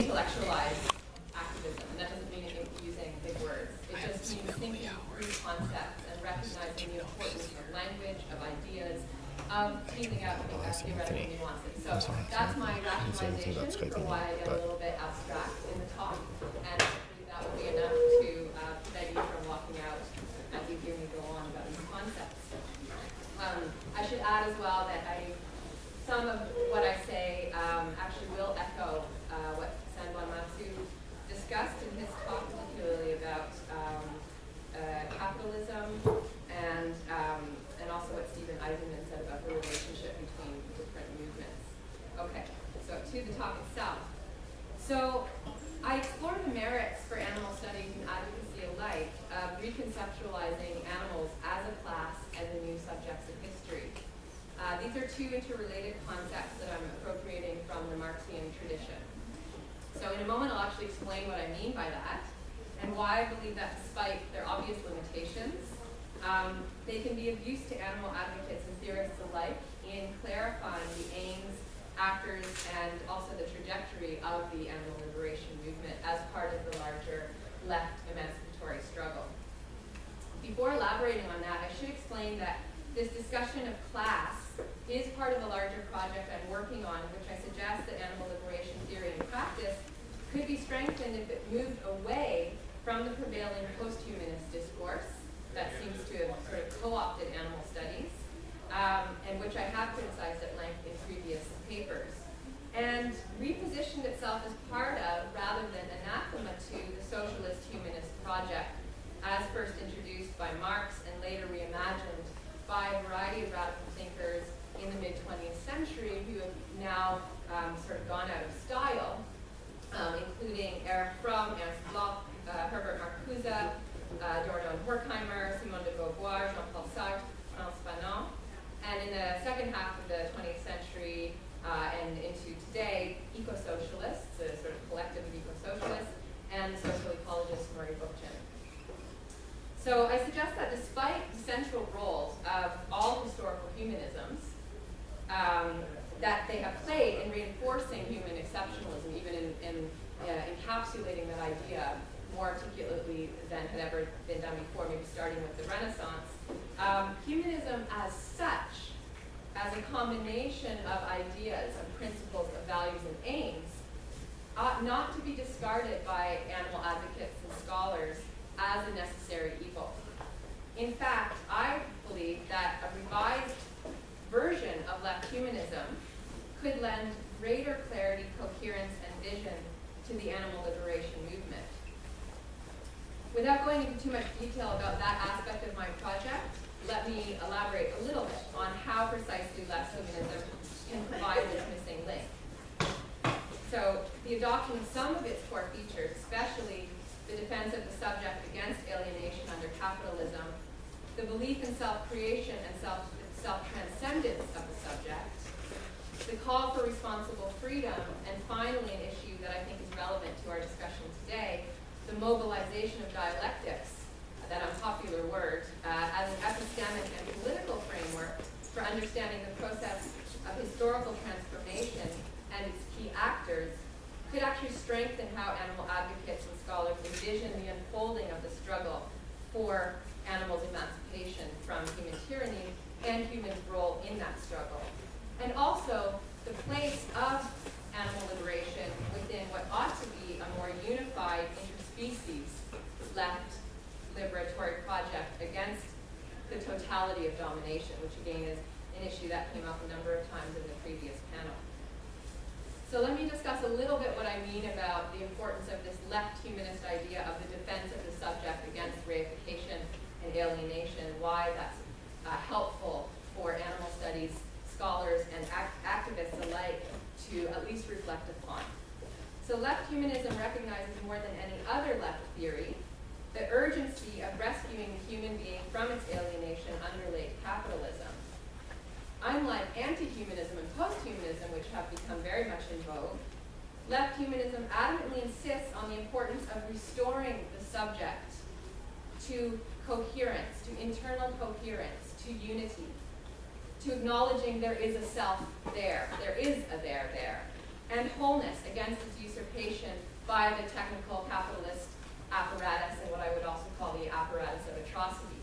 intellectualize activism, and that doesn't mean using big words. It just means thinking through concepts and recognizing the importance of language, of ideas, of teasing out theoretical nuances. So that's my rationalization for why I get a little bit abstract in the talk, and hopefully that will be enough to prevent you from walking out as you hear me go on about these concepts. I should add as well that some of what I say actually will echo what Sanbon Matsu discussed in his talk, particularly about capitalism and also what Stephen Eisenman said about the relationship between different movements. Okay, so to the talk itself. So I explore the merits for animal studies and advocacy alike of reconceptualizing animals as a class and the new subjects of history. These are two interrelated concepts that I'm appropriating from the Marxian tradition. So in a moment, I'll actually explain what I mean by that and why I believe that despite their obvious limitations, they can be of use to animal advocates and theorists alike in clarifying the aims, actors, and also the trajectory of the animal liberation movement as part of the larger left emancipatory struggle. Before elaborating on that, I should explain that this discussion of class is part of a larger project I'm working on, in which I suggest that animal liberation theory and practice could be strengthened if it moved away from the prevailing post-humanist discourse that seems to have sort of co-opted animal studies, and which I have criticized at length in previous papers, and repositioned itself as part of, rather than anathema to, the socialist humanist project, as first introduced by Marx and later reimagined by a variety of radical thinkers in the mid-20th century who have now sort of gone out of style, including Erich Fromm, Ernst Bloch, Herbert Marcuse, Jordan Horkheimer, Simone de Beauvoir, Jean-Paul Sartre, Frantz Fanon. And in the second half of the 20th century and into today, eco-socialists, a sort of collective of eco-socialists, and the social ecologist Murray Bookchin. So I suggest that despite the central roles of all historical humanisms that they have played in reinforcing human exceptionalism, even in encapsulating that idea more articulately than had ever been done before, maybe starting with the Renaissance, humanism as such, as a combination of ideas, of principles, of values, and aims, ought not to be discarded by animal advocates and scholars as a necessary evil. In fact, I believe that a revised version of left humanism could lend greater clarity, coherence, and vision to the animal liberation movement. Without going into too much detail about that aspect of my project, let me elaborate a little bit on how precisely left humanism can provide this missing link. So, the adoption of some of its core features, especially the defense of the subject against alienation under capitalism, the belief in self-creation and self-transcendence of the subject, the call for responsible freedom, and finally an issue that I think is relevant to our discussion today, the mobilization of dialectics, that unpopular word, as an epistemic and political framework for understanding the process of historical transformation and its key actors, could actually strengthen how animal advocates and scholars envision the unfolding of the struggle for animals' emancipation from human tyranny and humans' role in that struggle. And also the place of animal liberation within what ought to be a more unified interspecies left liberatory project against the totality of domination, which again is an issue that came up a number of times in the previous panel. So let me discuss a little bit what I mean about the importance of this left humanist idea of the defense of the subject against reification and alienation, why that's helpful for animal studies scholars and activists alike to at least reflect upon. So left humanism recognizes more than any other left theory the urgency of rescuing the human being from its alienation under late capitalism. Unlike anti-humanism and post-humanism, which have become very much in vogue, left humanism adamantly insists on the importance of restoring the subject to coherence, to internal coherence, to unity, to acknowledging there is a self there is a there, and wholeness against its usurpation by the technical capitalist apparatus and what I would also call the apparatus of atrocity.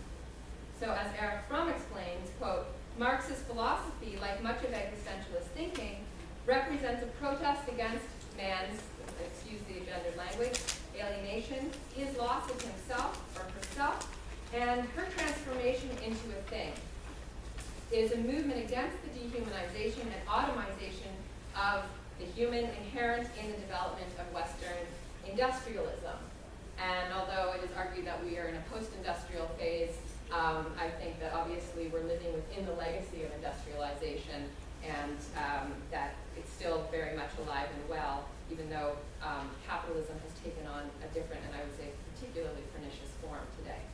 So as Erich Fromm explains, quote, Marxist philosophy, like much of existentialist thinking, represents a protest against man's, excuse the gendered language, alienation, his loss of himself or herself, and her transformation into a thing. It is a movement against the dehumanization and automization of the human inherent in the development of Western industrialism. And although it is argued that we are in a post-industrial phase, I think that obviously we're living within the legacy of industrialization, and that it's still very much alive and well, even though capitalism has taken on a different, and I would say particularly pernicious form today.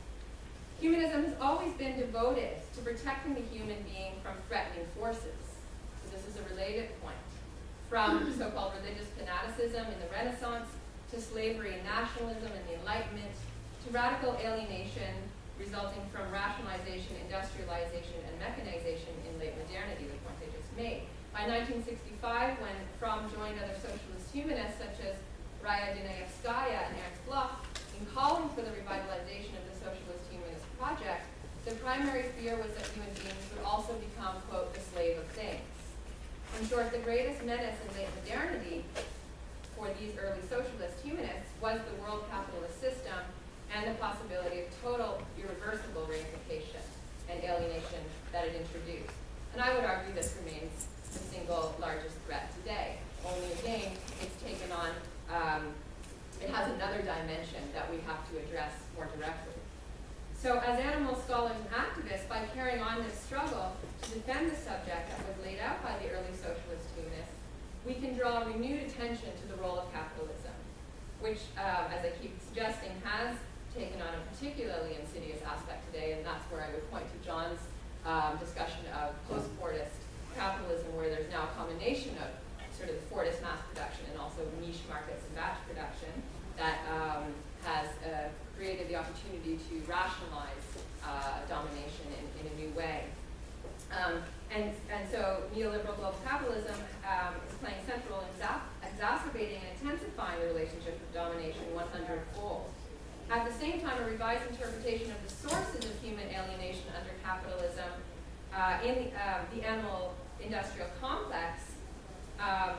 Humanism has always been devoted to protecting the human being from threatening forces. So this is a related point. From so-called religious fanaticism in the Renaissance, to slavery and nationalism in the Enlightenment, to radical alienation resulting from rationalization, industrialization, and mechanization in late modernity, the point I just made. By 1965, when Fromm joined other socialist humanists such as Raya Dunayevskaya and Ernst Bloch in calling for the revitalization of the socialist humanist project, the primary fear was that human beings would also become, quote, the slave of things. In short, the greatest menace in late modernity for these early socialist humanists was the world capitalist system and the possibility of total irreversible reification and alienation that it introduced. And I would argue this remains the single largest threat today. Only again, it's taken on, it has another dimension that we have to address more directly. So as animal scholars and activists, by carrying on this struggle to defend the subject that was laid out by the early socialist humanists, we can draw renewed attention to the role of capitalism, which, as I keep suggesting, has taken on a particularly insidious aspect today, and that's where I would point to John's discussion of post-Fordist capitalism, where there's now a combination of sort of the Fordist mass production and also niche markets and batch production that has created the opportunity to rationalize domination in a new way. And so neoliberal global capitalism is playing central in exacerbating and intensifying the relationship of domination 100-fold. At the same time, a revised interpretation of the sources of human alienation under capitalism in the animal industrial complex, hang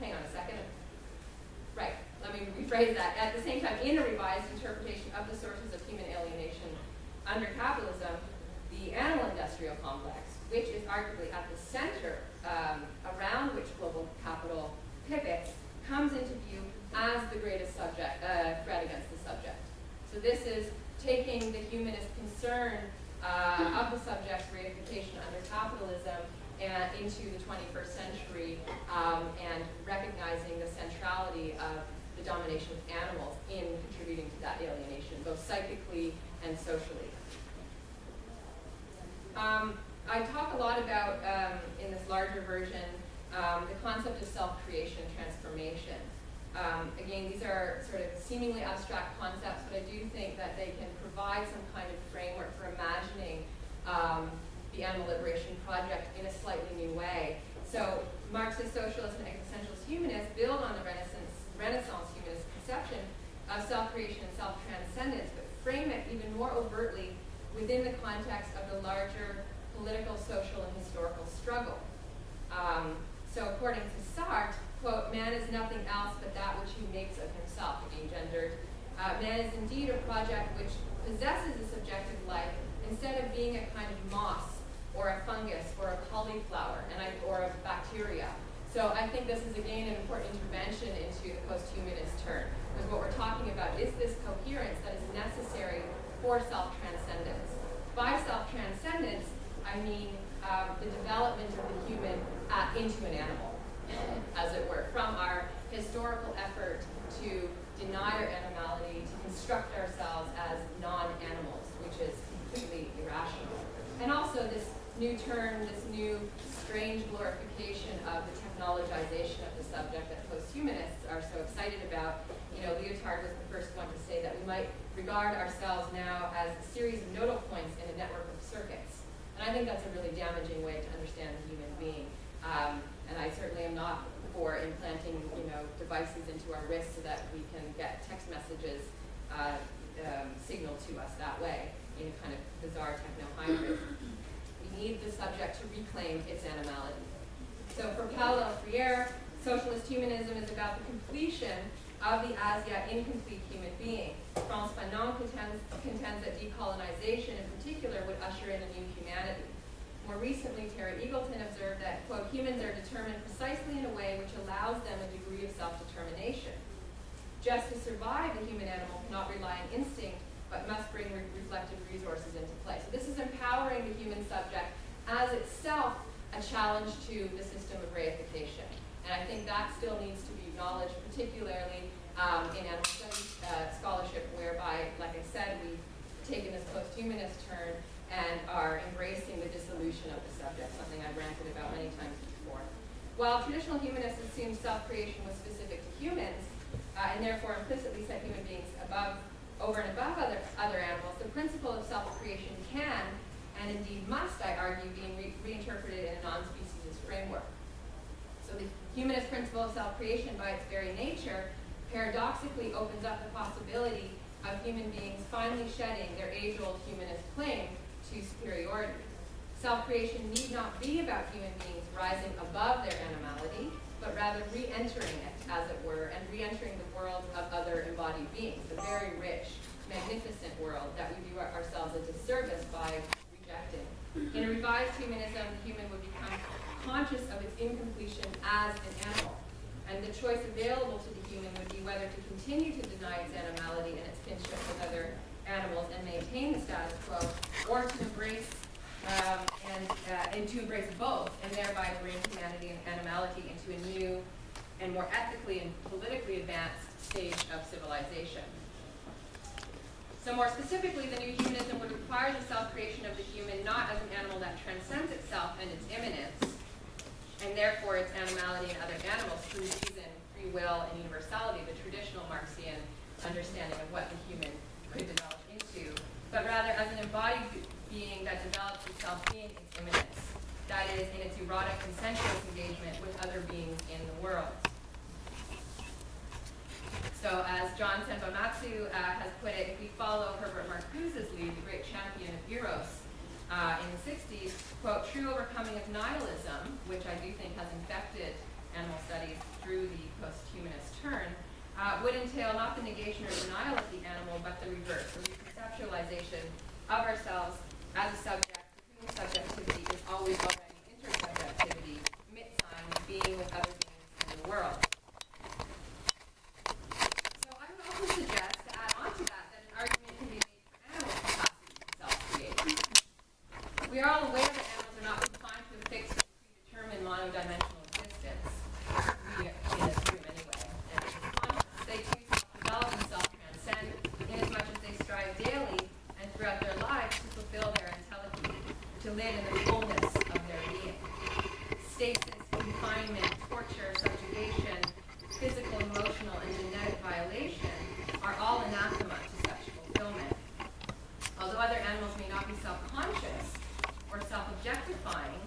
on a second, right, let me rephrase that. At the same time, in a revised interpretation of the sources of human alienation under capitalism, the animal industrial complex, which is arguably at the center around which global capital pivots, comes into view as the greatest subject, threat against the subject. So this is taking the humanist concern of the subject's reification under capitalism and into the 21st century and recognizing the centrality of the domination of animals in contributing to that alienation, both psychically and socially. I talk a lot about, in this larger version, the concept of self-creation transformation. Again, these are sort of seemingly abstract concepts, but I do think that they can provide some kind of framework for imagining the animal liberation project in a slightly new way. So Marxist, socialist, and existentialist humanists build on the Renaissance humanist conception of self-creation and self-transcendence, but frame it even more overtly within the context of the larger political, social, and historical struggle. So according to Sartre, quote, man is nothing else but that which he makes of himself, being gendered. Man is indeed a project which possesses a subjective life instead of being a kind of moss or a fungus or a cauliflower or a bacteria. So I think this is again an important intervention into the post-humanist turn, because what we're talking about is this coherence that is necessary for self-transcendence. By self-transcendence, I mean the development of the human into an animal, as it were, from our historical effort to deny our animality, to construct ourselves as non-animals, which is completely irrational. And also this new turn, this new strange glorification of the technologization of the subject that post-humanists are so excited about. You know, Lyotard was the first one to say that we might regard ourselves now as a series of nodal points in a network of circuits. And I think that's a really damaging way to understand the human being. And I certainly am not for implanting, devices into our wrists so that we can get text messages signaled to us that way in a kind of bizarre techno-hybrid. We need the subject to reclaim its animality. So for Paulo Freire, socialist humanism is about the completion of the as yet incomplete human being. Frantz Fanon contends that decolonization in particular would usher in a new humanity. More recently, Tara Eagleton observed that, quote, humans are determined precisely in a way which allows them a degree of self-determination. Just to survive, the human animal cannot rely on instinct, but must bring reflective resources into play. So this is empowering the human subject as itself a challenge to the system of reification. And I think that still needs to be acknowledged, particularly in animal studies scholarship, whereby, like I said, we've taken this post-humanist turn and are embracing the dissolution of the subject, something I've ranted about many times before. While traditional humanists assumed self-creation was specific to humans, and therefore implicitly set human beings over and above other animals, the principle of self-creation can, and indeed must, I argue, be reinterpreted in a non-speciesist framework. So the humanist principle of self-creation, by its very nature, paradoxically opens up the possibility of human beings finally shedding their age-old humanist claim to superiority. Self-creation need not be about human beings rising above their animality, but rather re-entering it, as it were, and re-entering the world of other embodied beings, the very rich, magnificent world that we do ourselves a disservice by rejecting. In a revised humanism, the human would become conscious of its incompletion as an animal, and the choice available to the human would be whether to continue to deny its animality and its kinship with other animals and maintain the status quo, or to embrace and to embrace both, and thereby bring humanity and animality into a new and more ethically and politically advanced stage of civilization. So more specifically, the new humanism would require the self-creation of the human not as an animal that transcends itself and its immanence, and therefore its animality and other animals through reason, free will, and universality, the traditional Marxian understanding of what the human could develop into, but rather as an embodied being that develops itself in its immanence, that is, in its erotic consensuous engagement with other beings in the world. So as John Senbamatsu has put it, if we follow Herbert Marcuse's lead, the great champion of Eros in the 60s, quote, true overcoming of nihilism, which I do think has infected animal studies through the post-humanist turn, would entail not the negation or denial of the animal, but the reverse, the reconceptualization of ourselves as a subject, whose subjectivity is always already intersubjectivity, mit-sein, being with other beings in the world. So I would also suggest, to add on to that an argument can be made for animals' capacity to self-create. We are all aware that animals are not confined to a fixed and predetermined monodimensional existence. We in this room anyway. And they too self-develop and self-transcend inasmuch as they strive daily and throughout their lives to fulfill their intelligence, to live in the fullness of their being. Stasis, confinement, torture, subjugation, physical, emotional, and genetic violation are all anathema to such fulfillment. Although other animals may not be self-conscious or self-objectifying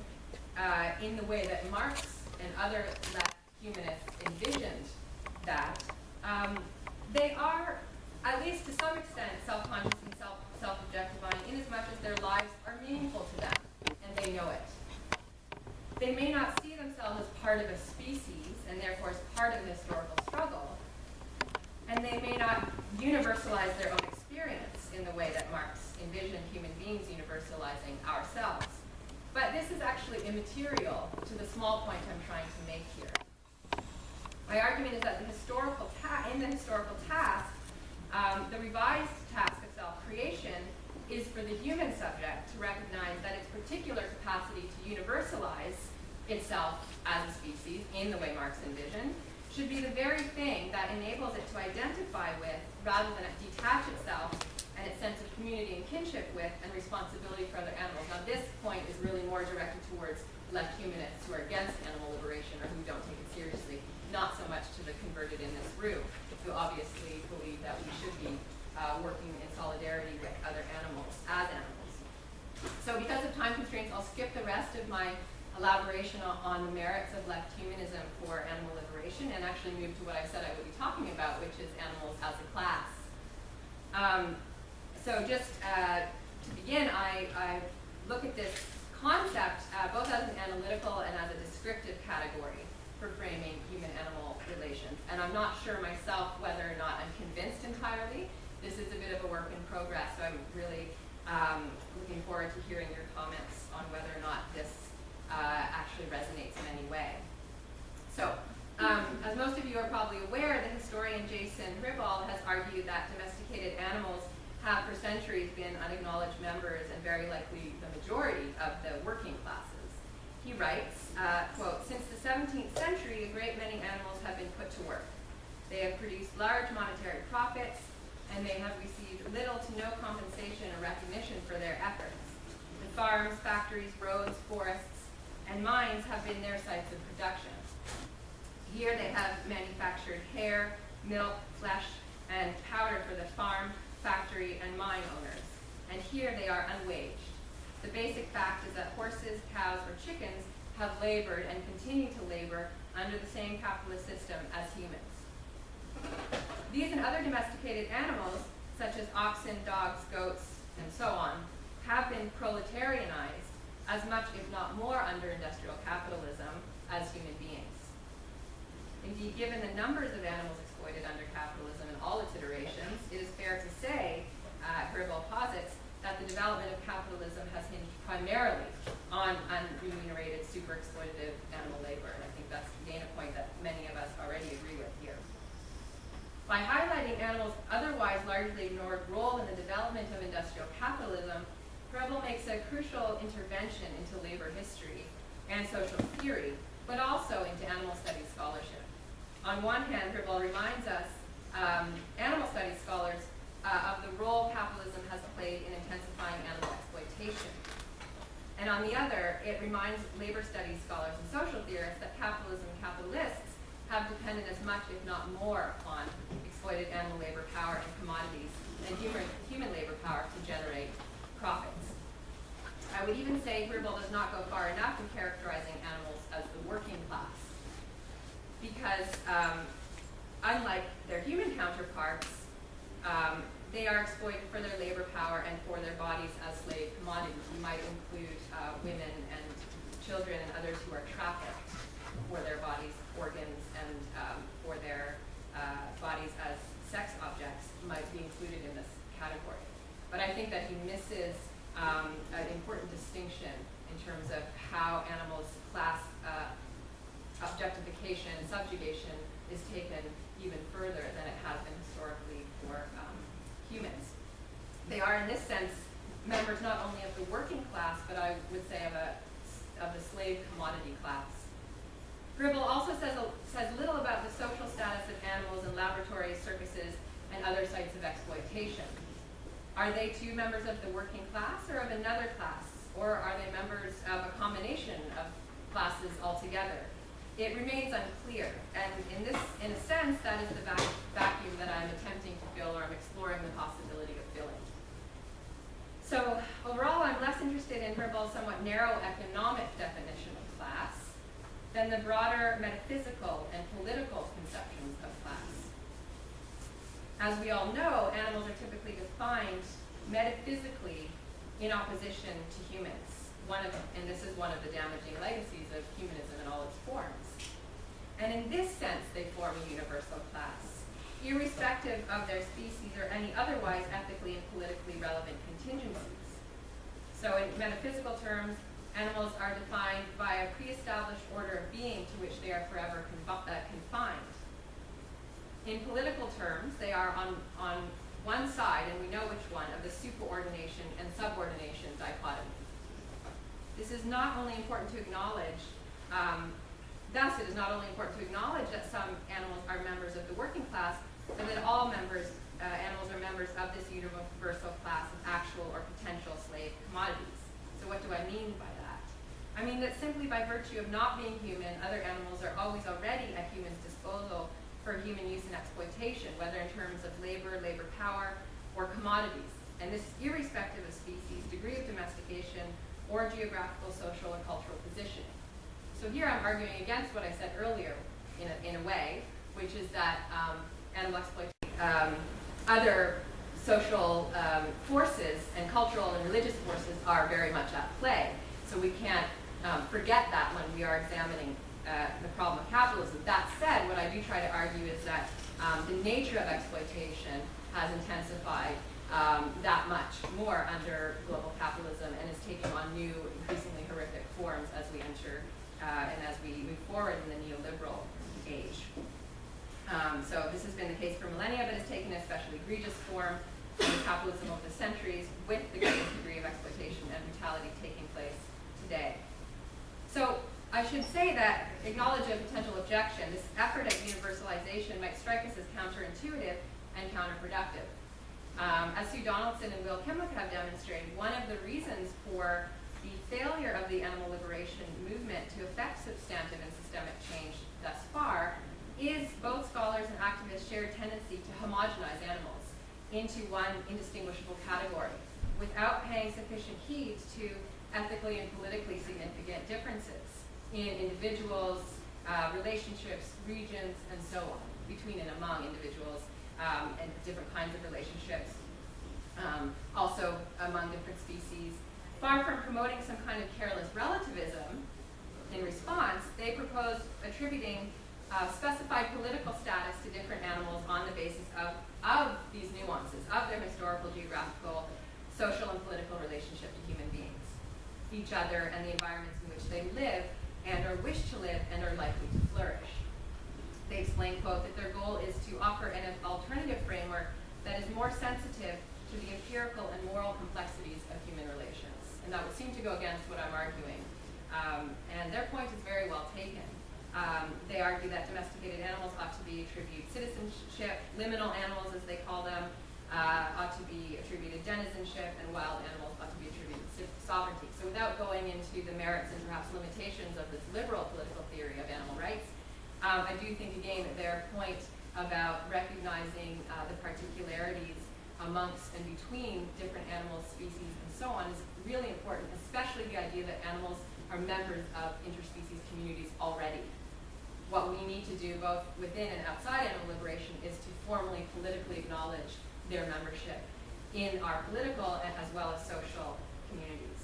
in the way that Marx and other left humanists envisioned that, they are, at least to some extent, self-conscious and self-objectifying inasmuch as their lives are meaningful to them, and they know it. They may not see themselves as part of a species, and therefore as part of the historical struggle, and they may not universalize their own experience in the way that Marx envisioned human beings universalizing ourselves. But this is actually immaterial to the small point I'm trying to make here. My argument is that in the historical task, the revised task of self-creation is for the human subject to recognize that its particular capacity to universalize itself as a species, in the way Marx envisioned, should be the very thing that enables it to identify with, rather than detach itself and its sense of community and kinship with, and responsibility for other animals. Now this point is really more directed towards left humanists who are against animal liberation or who don't take it seriously, not so much to the converted in this room, who obviously believe that we should be working in solidarity with other animals, as animals. So because of time constraints, I'll skip the rest of my elaboration on the merits of left humanism for animal liberation, and actually move to what I said I would be talking about, which is animals as a class. So just to begin, I look at this concept both as an analytical and as a descriptive category for framing human-animal relations. And I'm not sure myself whether or not I'm convinced entirely. This is a bit of a work in progress, so I'm really looking forward to hearing your comments on whether or not this actually resonates in any way. So, as most of you are probably aware, the historian Jason Hribal has argued that domesticated animals have for centuries been unacknowledged members and very likely the majority of the working classes. He writes, quote, "Since the 17th century, a great many animals have been put to work. They have produced large monetary profits, and they have received little to no compensation or recognition for their efforts. The farms, factories, roads, forests, and mines have been their sites of production. Here they have manufactured hair, milk, flesh, and powder for the farm, factory, and mine owners. And here they are unwaged. The basic fact is that horses, cows, or chickens have labored and continue to labor under the same capitalist system as humans. These and other domesticated animals, such as oxen, dogs, goats, and so on, have been proletarianized as much, if not more, under industrial capitalism as human beings. Indeed, given the numbers of animals exploited under capitalism in all its iterations, it is fair to say, Hribal posits, that the development of capitalism has hinged primarily on unremunerated, super exploitative animal labor. And I think that's, again, a point that many of us already agree with here. By highlighting animals' otherwise largely ignored role in the development of industrial capitalism, Hribal makes a crucial intervention into labor history and social theory, but also into animal studies scholarship. On one hand, Hribal reminds us, animal studies scholars, of the role capitalism has played in intensifying animal exploitation. And on the other, it reminds labor studies scholars and social theorists that capitalism and capitalists have depended as much, if not more, upon exploited animal labor power and commodities and human labor power to generate profits. I would even say Hribal does not go far enough in characterizing animals as the working class, because unlike their human counterparts, they are exploited for their labor power and for their bodies as slave commodities. You might include women and children and others who are trafficked for their bodies, organs, and for their bodies as sex objects might be included in this category. But I think that he misses an important distinction in terms of how animals' class objectification and subjugation is taken even further than it has been historically for humans. They are, in this sense, members not only of the working class, but I would say of the slave commodity class. Hribal also says little about the social status of animals in laboratories, circuses, and other sites of exploitation. Are they too members of the working class or of another class? Or are they members of a combination of classes altogether? It remains unclear, and in a sense, that is the vacuum that I'm attempting to fill, or I'm exploring the possibility of filling. So overall, I'm less interested in Hribal's somewhat narrow economic definition of class than the broader metaphysical and political conceptions of class. As we all know, animals are typically defined metaphysically in opposition to humans. And this is one of the damaging legacies of humanism in all its forms. And in this sense, they form a universal class, irrespective of their species or any otherwise ethically and politically relevant contingencies. So in metaphysical terms, animals are defined by a pre-established order of being to which they are forever confined. In political terms, they are on one side, and we know which one, of the superordination and subordination dichotomy. This is not only important to acknowledge, thus it is not only important to acknowledge that some animals are members of the working class, but that all animals are members of this universal class of actual or potential slave commodities. So what do I mean by that? I mean that simply by virtue of not being human, other animals are always already at humans' disposal for human use and exploitation, whether in terms of labor, labor power, or commodities. And this is irrespective of species, degree of domestication, or geographical, social, or cultural positioning. So here I'm arguing against what I said earlier in a way, which is that animal exploitation, other social forces and cultural and religious forces are very much at play. So we can't forget that when we are examining the problem of capitalism. That said, what I do try to argue is that the nature of exploitation has intensified that much more under global capitalism and is taking on new, increasingly horrific forms as we enter and as we move forward in the neoliberal age. So this has been the case for millennia, but it's taken an especially egregious form in capitalism over the centuries, with the greatest degree of exploitation and brutality taking place today. So I should say that, acknowledge a potential objection, this effort at universalization might strike us as counterintuitive and counterproductive. As Sue Donaldson and Will Kimlick have demonstrated, one of the reasons for the failure of the animal liberation movement to effect substantive and systemic change thus far is both scholars and activists' shared tendency to homogenize animals into one indistinguishable category without paying sufficient heed to ethically and politically significant differences in individuals, relationships, regions, and so on, between and among individuals and different kinds of relationships, also among different species. Far from promoting some kind of careless relativism in response, they propose attributing specified political status to different animals on the basis of these nuances, of their historical, geographical, social, and political relationship to human beings, each other, and the environments in which they live and or wish to live and are likely to flourish. They explain, quote, that their goal is to offer an alternative framework that is more sensitive to the empirical and moral complexities of human relations. And that would seem to go against what I'm arguing. And their point is very well taken. They argue that domesticated animals ought to be attributed citizenship, liminal animals as they call them, ought to be attributed denizenship, and wild animals ought to be attributed sovereignty. So without going into the merits and perhaps limitations of this liberal political theory of animal rights, I do think, again, that their point about recognizing the particularities amongst and between different animal species and so on is really important, especially the idea that animals are members of interspecies communities already. What we need to do both within and outside animal liberation is to formally politically acknowledge their membership in our political and as well as social communities.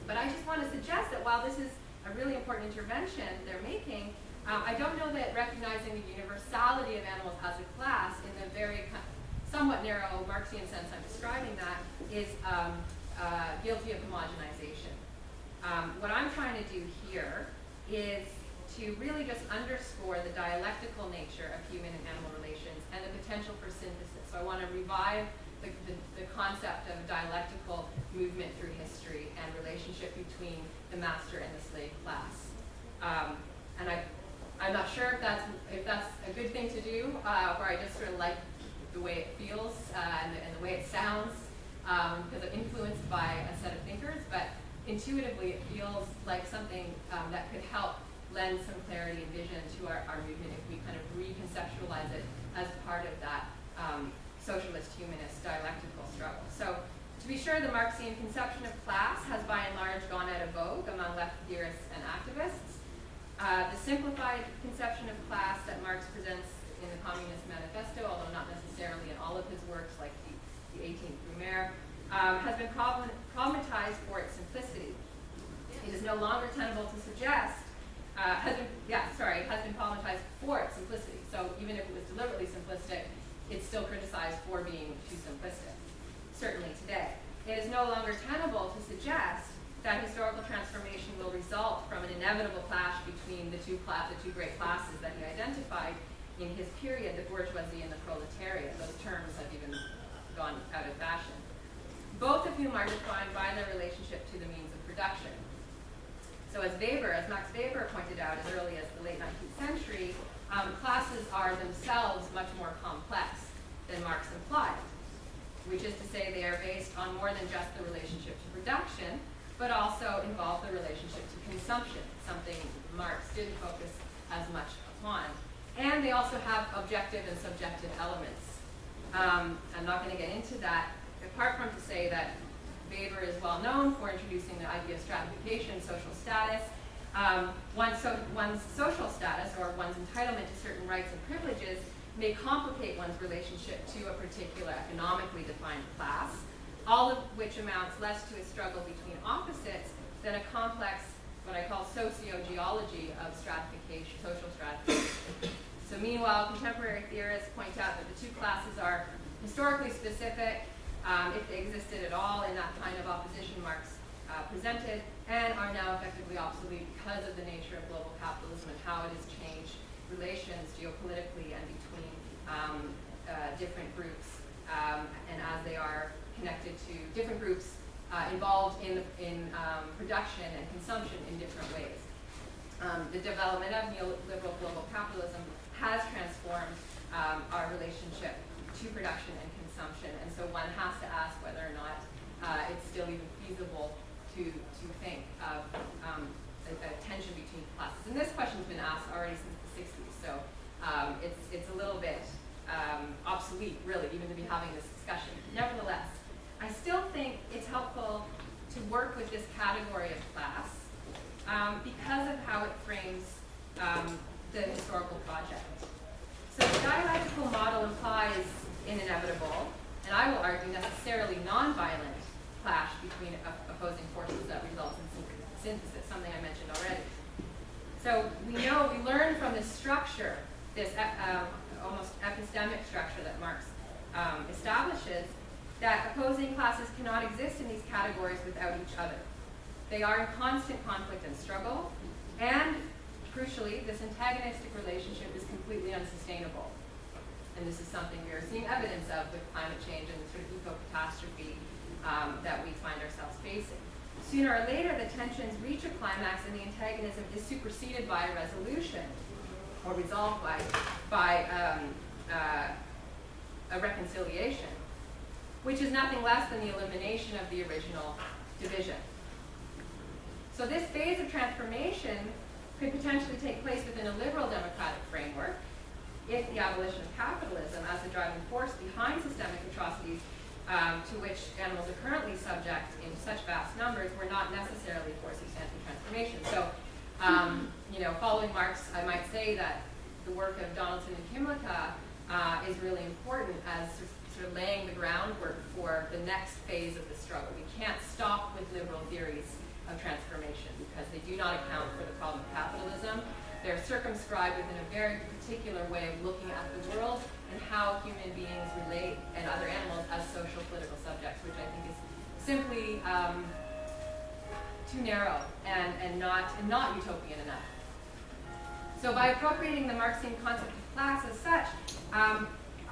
But I just want to suggest that while this is a really important intervention they're making, I don't know that recognizing the universality of animals as a class in the very somewhat narrow Marxian sense I'm describing that is guilty of homogenization. What I'm trying to do here is to really just underscore the dialectical nature of human and animal relations and the potential for synthesis. So I want to revive the concept of dialectical movement through history and relationship between the master and the slave class. And I'm not sure if that's a good thing to do, or I just sort of like the way it feels and the way it sounds, because I'm influenced by a set of thinkers, but intuitively it feels like something that could help lend some clarity and vision to our movement if we kind of reconceptualize it as part of that socialist humanist dialectical struggle. So to be sure, the Marxian conception of class has by and large gone out of vogue among left theorists and activists. The simplified conception of class that Marx presents in the Communist Manifesto, although not necessarily in all of his works like the 18th Brumaire, has been problematized for its simplicity. It is no longer tenable to suggest, has been problematized for its simplicity. So even if it was deliberately simplistic, it's still criticized for being too simplistic, certainly today. It is no longer tenable to suggest that historical transformation will result from an inevitable clash between the two great classes that he identified in his period, the bourgeoisie and the proletariat. Those terms have even gone out of fashion. Both of whom are defined by their relationship to the means of production. So as Max Weber pointed out as early as the late 19th century, classes are themselves much more complex than Marx implied, which is to say they are based on more than just the relationship to production, but also involve the relationship to consumption, something Marx didn't focus as much upon. And they also have objective and subjective elements. I'm not going to get into that, apart from to say that Weber is well known for introducing the idea of stratification, social status, One's social status or one's entitlement to certain rights and privileges may complicate one's relationship to a particular economically defined class, all of which amounts less to a struggle between opposites than a complex, what I call sociogeology of stratification, social stratification. So meanwhile, contemporary theorists point out that the two classes are historically specific, if they existed at all in that kind of opposition Marx presented, and are now effectively obsolete because of the nature of global capitalism and how it has changed relations geopolitically and between different groups, and as they are connected to different groups involved in production and consumption in different ways. The development of neoliberal global capitalism has transformed our relationship to production and consumption, and so one has to ask whether or not it's still even feasible to think of a tension between classes. And this question's been asked already since the 60s, so it's a little bit obsolete, really, even to be having this discussion. Nevertheless, I still think it's helpful to work with this category of class because of how it frames the historical project. So the dialectical model implies an inevitable, and I will argue necessarily nonviolent, clash between opposing forces that results in synthesis, something I mentioned already. So we learn from this structure, this almost epistemic structure that Marx establishes, that opposing classes cannot exist in these categories without each other. They are in constant conflict and struggle, and crucially, this antagonistic relationship is completely unsustainable. And this is something we are seeing evidence of with climate change and the sort of eco-catastrophe that we find ourselves facing. Sooner or later, the tensions reach a climax and the antagonism is superseded by a resolution, or resolved by a reconciliation, which is nothing less than the elimination of the original division. So this phase of transformation could potentially take place within a liberal democratic framework if the abolition of capitalism as the driving force behind systemic atrocities to which animals are currently subject in such vast numbers were not necessarily forces anti-transformation. So, following Marx, I might say that the work of Donaldson and Kimlicka is really important as sort of laying the groundwork for the next phase of the struggle. We can't stop with liberal theories of transformation because they do not account for the problem of capitalism. They're circumscribed within a very particular way of looking at the world and how human beings relate and other animals as social political subjects, which I think is simply too narrow and not utopian enough. So by appropriating the Marxian concept of class as such,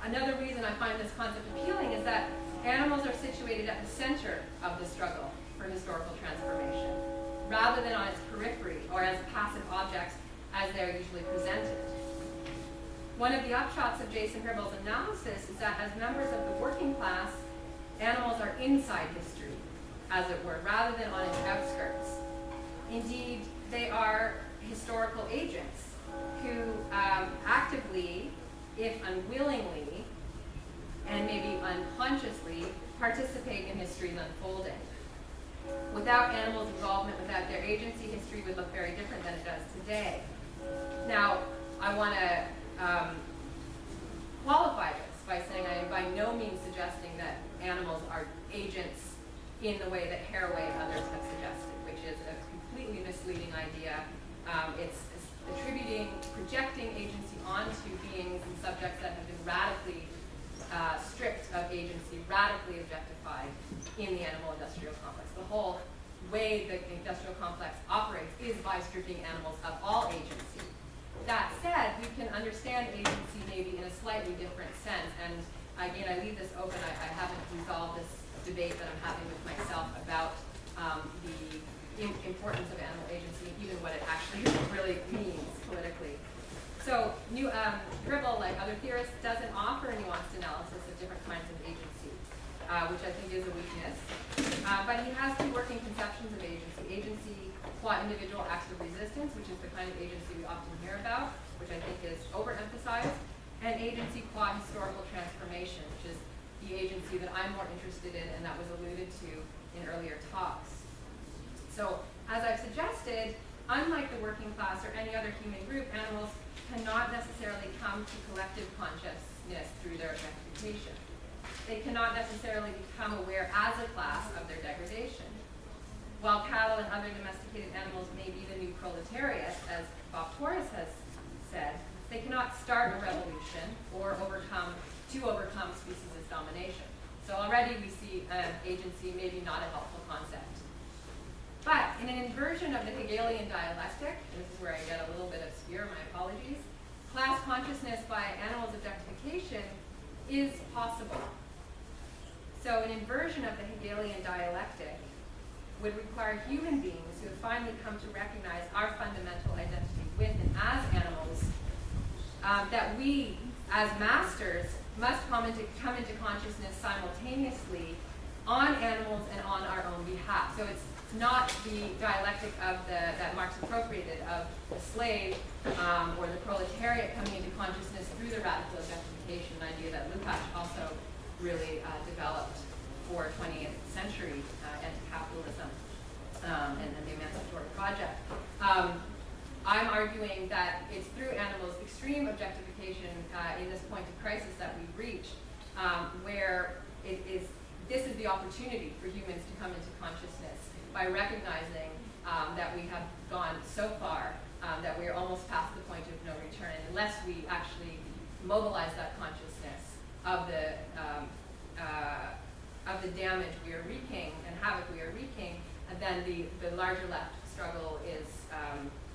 another reason I find this concept appealing is that animals are situated at the center of the struggle for historical transformation, rather than on its periphery or as passive objects as they're usually presented. One of the upshots of Jason Hirbal's analysis is that as members of the working class, animals are inside history, as it were, rather than on its outskirts. Indeed, they are historical agents who actively, if unwillingly, and maybe unconsciously, participate in history's unfolding. Without animals' involvement, without their agency, history would look very different than it does today. Now, I want to qualify this by saying I am by no means suggesting that animals are agents in the way that Haraway and others have suggested, which is a completely misleading idea. It's projecting agency onto beings and subjects that have been radically stripped of agency, radically objectified in the animal-industrial complex. The whole way the industrial complex operates is by stripping animals of all agency. That said, we can understand agency maybe in a slightly different sense, and again, I leave this open. I haven't resolved this debate that I'm having with myself about the importance of animal agency, even what it actually really means politically. So, Hirbal, like other theorists, doesn't offer a nuanced analysis of different kinds of agency, which I think is a weakness. But he has two working conceptions of agency. Agency qua individual acts of resistance, which is the kind of agency we often hear about, which I think is overemphasized, and agency qua historical transformation, which is the agency that I'm more interested in and that was alluded to in earlier talks. So, as I've suggested, unlike the working class or any other human group, animals cannot necessarily come to collective consciousness through their objectification. They cannot necessarily become aware as a class of their degradation. While cattle and other domesticated animals may be the new proletariat, as Bob Torres has said, they cannot start a revolution or overcome speciesist domination. So already we see agency maybe not a helpful concept. But in an inversion of the Hegelian dialectic, and this is where I get a little bit obscure, my apologies, class consciousness by animals' objectification is possible. So an inversion of the Hegelian dialectic would require human beings who have finally come to recognize our fundamental identity with and as animals, that we, as masters, must come into consciousness simultaneously on animals and on our own behalf. So it's not the dialectic of that Marx appropriated of the slave or the proletariat coming into consciousness through the radical objectification, an idea that Lukács also really developed for 20th century anti-capitalism and the Emancipatory Project. I'm arguing that it's through animals' extreme objectification in this point of crisis that we've reached, where this is the opportunity for humans to come into consciousness by recognizing that we have gone so far that we are almost past the point of no return. And unless we actually mobilize that consciousness of the damage we are wreaking and havoc we are wreaking, and then the larger left struggle is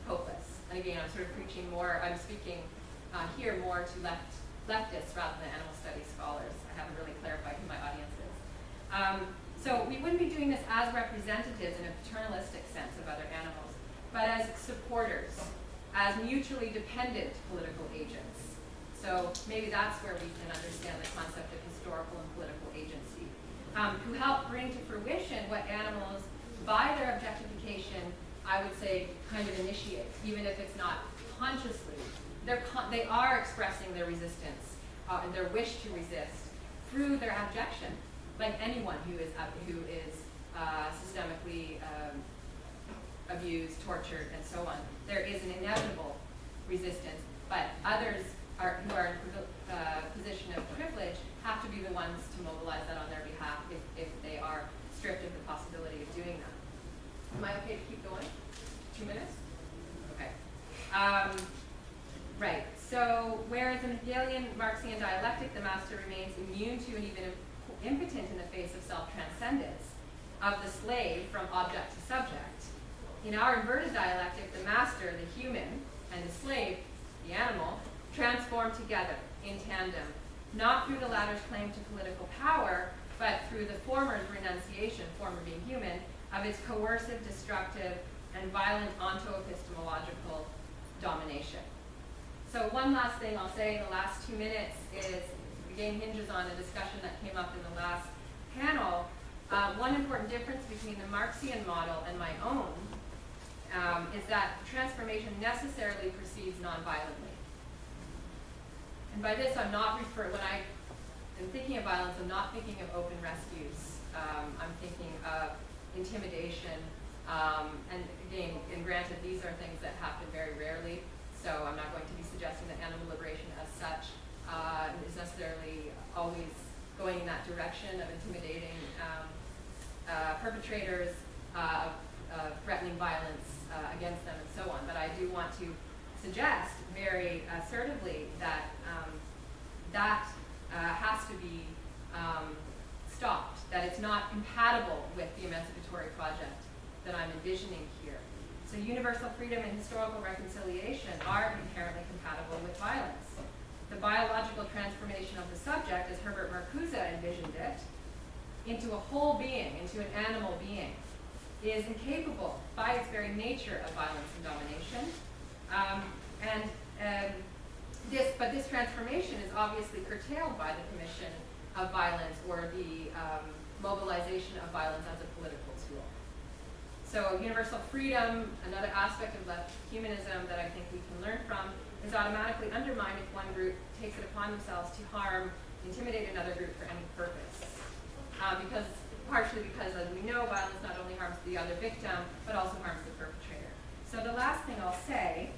hopeless. And again, I'm sort of preaching more, I'm speaking here more to leftists rather than animal studies scholars. I haven't really clarified who my audience is. So we wouldn't be doing this as representatives in a paternalistic sense of other animals, but as supporters, as mutually dependent political agents. So maybe that's where we can understand the concept of historical and political agency, who help bring to fruition what animals, by their objectification, I would say, kind of initiate, even if it's not consciously. They are expressing their resistance and their wish to resist through their abjection, like anyone who is systemically abused, tortured, and so on. There is an inevitable resistance, but others who are in a position of privilege have to be the ones to mobilize that on their behalf if they are stripped of the possibility of doing that. Am I okay to keep going? 2 minutes? Okay. Right. So whereas in Hegelian Marxian dialectic, the master remains immune to and even impotent in the face of self-transcendence of the slave from object to subject, in our inverted dialectic, the master, the human, and the slave, the animal, transform together in tandem, not through the latter's claim to political power, but through the former's renunciation, former being human, of its coercive, destructive, and violent onto-epistemological domination. So one last thing I'll say in the last 2 minutes is, again, hinges on a discussion that came up in the last panel. One important difference between the Marxian model and my own is that transformation necessarily proceeds nonviolently. And by this, I'm not when I am thinking of violence, I'm not thinking of open rescues. I'm thinking of intimidation, and again, and granted, these are things that happen very rarely, so I'm not going to be suggesting that animal liberation as such is necessarily always going in that direction of intimidating perpetrators, threatening violence against them, and so on. But I do want to suggest very assertively that that has to be stopped, that it's not compatible with the emancipatory project that I'm envisioning here. So universal freedom and historical reconciliation are inherently compatible with violence. The biological transformation of the subject, as Herbert Marcuse envisioned it, into a whole being, into an animal being, is incapable by its very nature of violence and domination. But this transformation is obviously curtailed by the commission of violence or the mobilization of violence as a political tool. So universal freedom, another aspect of left humanism that I think we can learn from, is automatically undermined if one group takes it upon themselves to harm, intimidate another group for any purpose. Partially because, as we know, violence not only harms the other victim, but also harms the perpetrator. So the last thing I'll say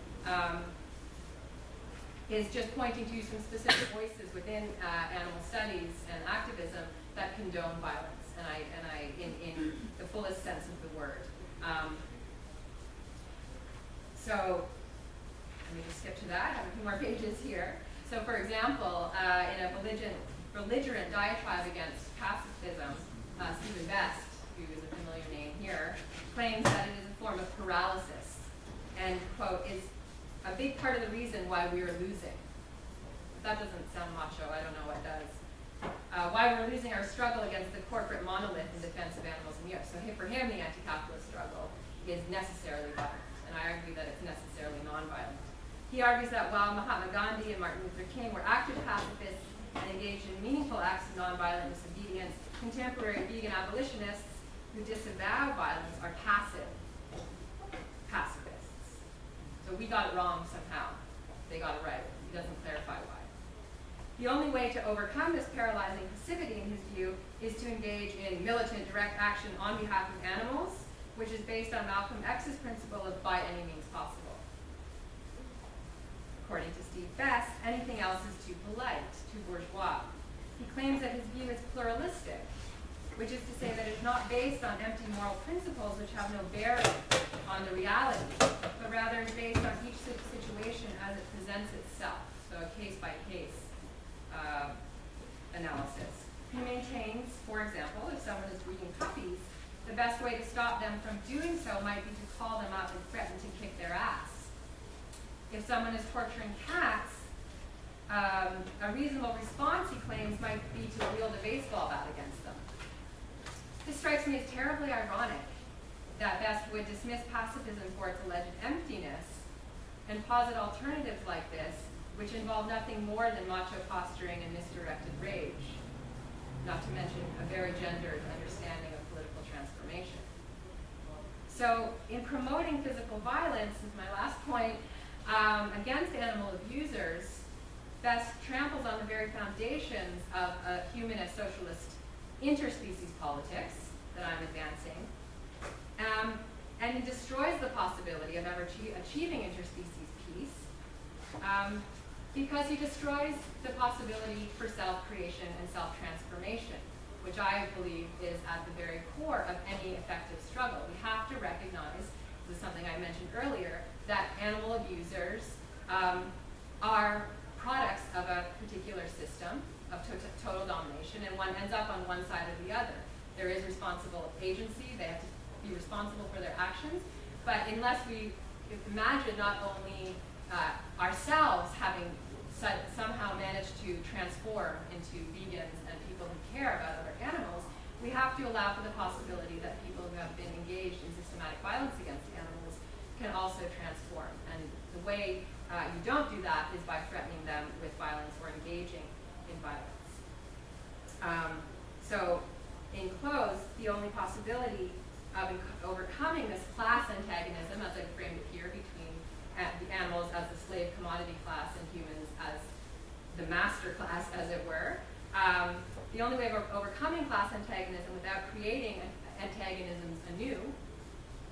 is just pointing to some specific voices within animal studies and activism that condone violence, and I in the fullest sense of the word. So let me just skip to that. I have a few more pages here. So, for example, in a belligerent diatribe against pacifism, Stephen Best, who is a familiar name here, claims that it is a form of paralysis, and, quote, is a big part of the reason why we are losing. If that doesn't sound macho, I don't know what does. Why we're losing our struggle against the corporate monolith in defense of animals and youth. So for him, the anti-capitalist struggle is necessarily violent, and I argue that it's necessarily non-violent. He argues that while Mahatma Gandhi and Martin Luther King were active pacifists and engaged in meaningful acts of nonviolent disobedience, contemporary vegan abolitionists who disavow violence are passive pacifists. So we got it wrong somehow. They got it right. He doesn't clarify why. The only way to overcome this paralyzing passivity, in his view, is to engage in militant direct action on behalf of animals, which is based on Malcolm X's principle of by any means possible. According to Steve Best, anything else is too polite, too bourgeois. He claims that his view is pluralistic, which is to say that it's not based on empty moral principles which have no bearing on the reality, but rather is based on each situation as it presents itself, so a case-by-case analysis. He maintains, for example, if someone is breeding puppies, the best way to stop them from doing so might be to call them up and threaten to kick their ass. If someone is torturing cats, a reasonable response, he claims, might be to wield a baseball bat against them. This strikes me as terribly ironic that Best would dismiss pacifism for its alleged emptiness and posit alternatives like this, which involve nothing more than macho posturing and misdirected rage, not to mention a very gendered understanding of political transformation. So in promoting physical violence, is my last point, against animal abusers, Best tramples on the very foundations of a humanist socialist interspecies politics that I'm advancing, and he destroys the possibility of ever achieving interspecies peace because he destroys the possibility for self-creation and self-transformation, which I believe is at the very core of any effective struggle. We have to recognize, this is something I mentioned earlier, that animal abusers are products of a particular system of total domination, and one ends up on one side or the other. There is responsible agency, they have to be responsible for their actions, but unless we imagine not only ourselves having somehow managed to transform into vegans and people who care about other animals, we have to allow for the possibility that people who have been engaged in systematic violence against animals can also transform. And the way you don't do that is by threatening them with violence or engaging in violence. So in close, the only possibility of overcoming this class antagonism, as I framed it here, between the animals as the slave commodity class and humans as the master class, as it were, the only way of overcoming class antagonism without creating antagonisms anew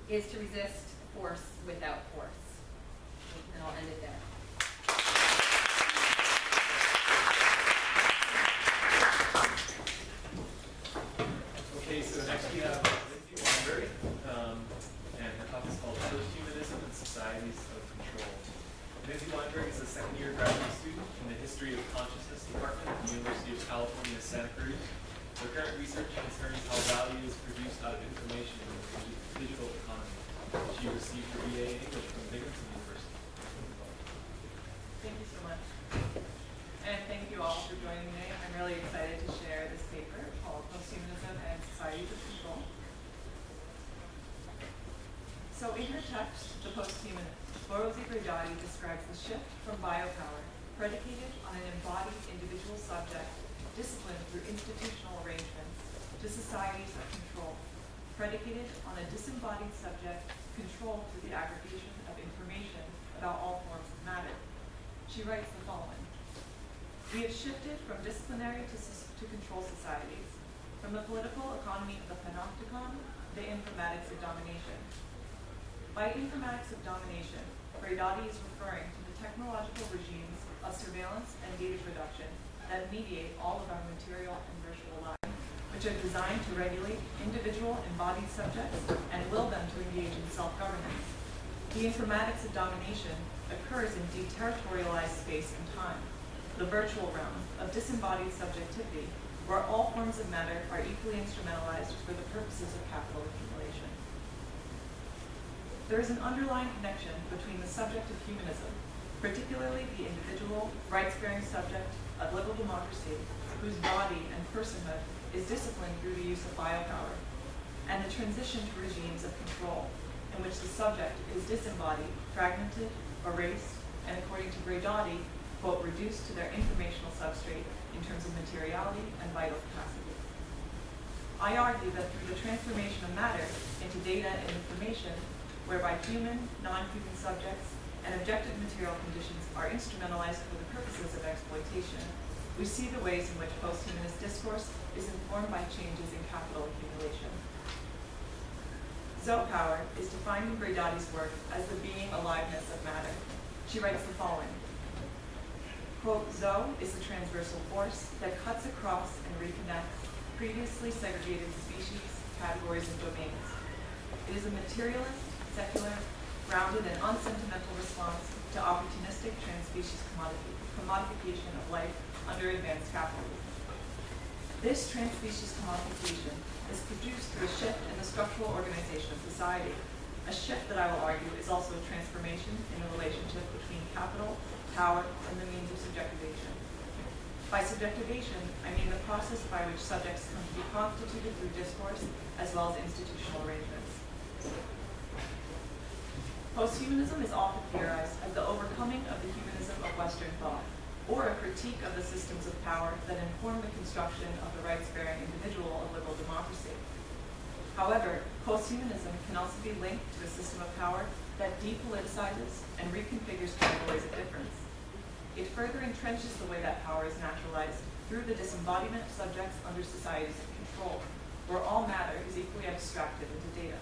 is to resist force without force. And I'll end it there. Okay, so next we have Lindsay Weinberg, and her talk is called Post-Humanism and Societies of Control. Lindsay Weinberg is a second-year graduate student in the History of Consciousness Department at the University of California, Santa Cruz. Her current research concerns how value is produced out of information in the digital economy. She received her BA in English from Binghamton University. Thank you so much. And thank you all for joining me today. I'm really excited to share this paper called Posthumanism and Societies of Control. So in her text, The Posthumanist, Rosie Brigatti describes the shift from biopower, predicated on an embodied individual subject, disciplined through institutional arrangements, to societies of control, predicated on a disembodied subject, controlled through the aggregation of information about all forms of matter. She writes the following: we have shifted from disciplinary to control societies, from the political economy of the panopticon to the informatics of domination. By informatics of domination, Braidati is referring to the technological regimes of surveillance and data production that mediate all of our material and virtual lives, which are designed to regulate individual embodied subjects and will them to engage in self-governance. The informatics of domination occurs in deterritorialized space and time, the virtual realm of disembodied subjectivity, where all forms of matter are equally instrumentalized for the purposes of capital accumulation. There is an underlying connection between the subject of humanism, particularly the individual, rights-bearing subject of liberal democracy, whose body and personhood is disciplined through the use of biopower, and the transition to regimes of control, in which the subject is disembodied, fragmented, erased, and according to Braidati, quote, reduced to their informational substrate in terms of materiality and vital capacity. I argue that through the transformation of matter into data and information, whereby human, non-human subjects and objective material conditions are instrumentalized for the purposes of exploitation, we see the ways in which post-humanist discourse is informed by changes in capital accumulation. Zoe Power is defined in Braidati's work as the being aliveness of matter. She writes the following, quote, Zoe is the transversal force that cuts across and reconnects previously segregated species, categories, and domains. It is a materialist, secular, grounded, and unsentimental response to opportunistic trans-species commodification of life under advanced capitalism. This trans-species commodification is produced through a shift in the structural organization of society, a shift that I will argue is also a transformation in the relationship between capital, power, and the means of subjectivation. By subjectivation, I mean the process by which subjects come to be constituted through discourse as well as institutional arrangements. Posthumanism is often theorized as the overcoming of the humanism of Western thought, or a critique of the systems of power that inform the construction of the rights-bearing individual of liberal democracy. However, posthumanism can also be linked to a system of power that depoliticizes and reconfigures categories of difference. It further entrenches the way that power is naturalized through the disembodiment of subjects under societies of control, where all matter is equally abstracted into data.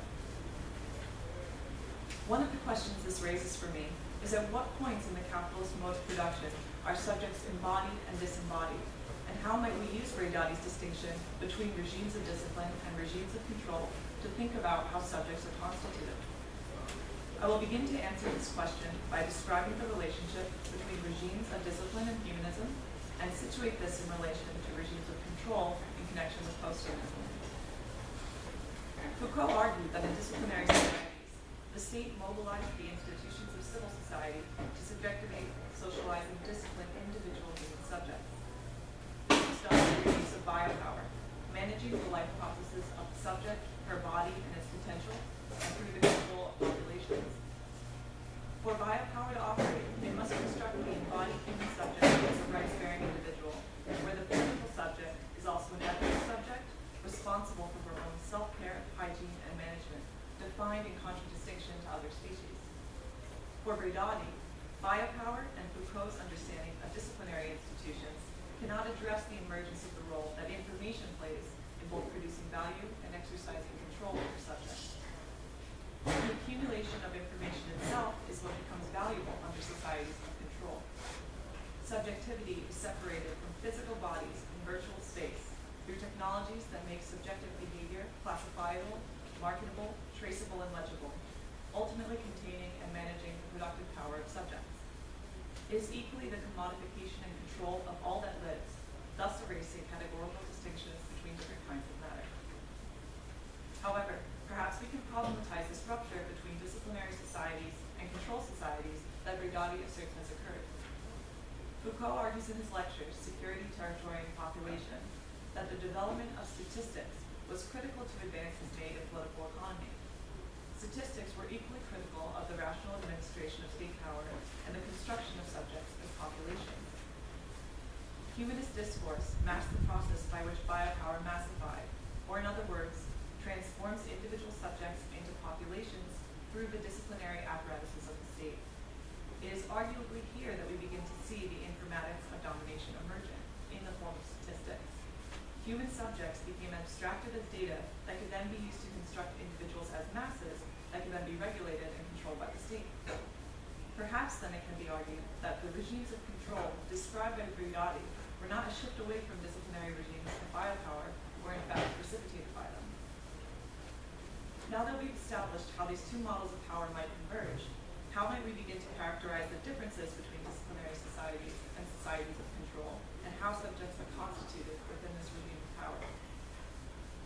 One of the questions this raises for me is at what points in the capitalist mode of production are subjects embodied and disembodied, and how might we use Braidati's distinction between regimes of discipline and regimes of control to think about how subjects are constituted? I will begin to answer this question by describing the relationship between regimes of discipline and humanism, and situate this in relation to regimes of control in connection with posthumanism. Foucault argued that in disciplinary societies, the state mobilized the institutions of civil society to subjectivate, socialize, and discipline individual human subjects. This was done through the use of biopower, managing the life processes of the subject, her body, and its potential, and through the control of populations. For biopower to operate, it must construct the embodied human subject as a rights-bearing individual, where the physical subject is also an ethical subject, responsible for her own self-care, hygiene, and management, defined in contradistinction to other species. For Braidati, biopower and Foucault's understanding of disciplinary institutions cannot address the emergence of the role that information plays in both producing value and exercising control over subjects. The accumulation of information itself is what becomes valuable under societies of control. Subjectivity is separated from physical bodies in virtual space through technologies that make subjective behavior classifiable, marketable, traceable, and legible, ultimately containing and managing the productive power of subjects. It is equally the commodification and control of all that lives, thus erasing categorical distinctions between different kinds of matter. However, perhaps we can problematize this rupture between disciplinary societies and control societies that Braidati asserts has occurred. Foucault argues in his lectures, Security, Territory, and Population, that the development of statistics was critical to advances made in political economy. Statistics were equally critical of the rational administration of state power and the construction of subjects as populations. Humanist discourse maps the process by which biopower massified, or in other words, transforms individual subjects into populations through the disciplinary apparatuses of the state. It is arguably here that we begin to see the informatics of domination emerging in the form of statistics. Human subjects became abstracted as data that could then be used to construct individuals as masses that can then be regulated and controlled by the state. Perhaps then it can be argued that the regimes of control described by Briodati were not a shift away from disciplinary regimes of biopower, or in fact precipitated by them. Now that we've established how these two models of power might converge, how might we begin to characterize the differences between disciplinary societies and societies of control, and how subjects are constituted within this regime of power?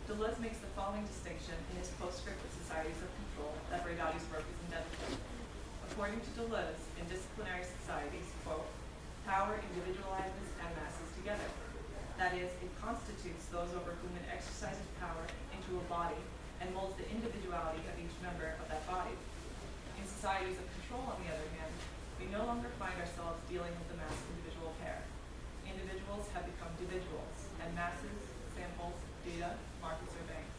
Deleuze makes the following distinction in his postscript of societies of control that Briodati's work is indebted to. According to Deleuze, in disciplinary societies, quote, power individualizes and masses together. That is, it constitutes those over whom it exercises power into a body and molds the individuality of each member of that body. In societies of control, on the other hand, we no longer find ourselves dealing with the mass-individual pair. Individuals have become individuals, and masses, samples, data, markets, or banks.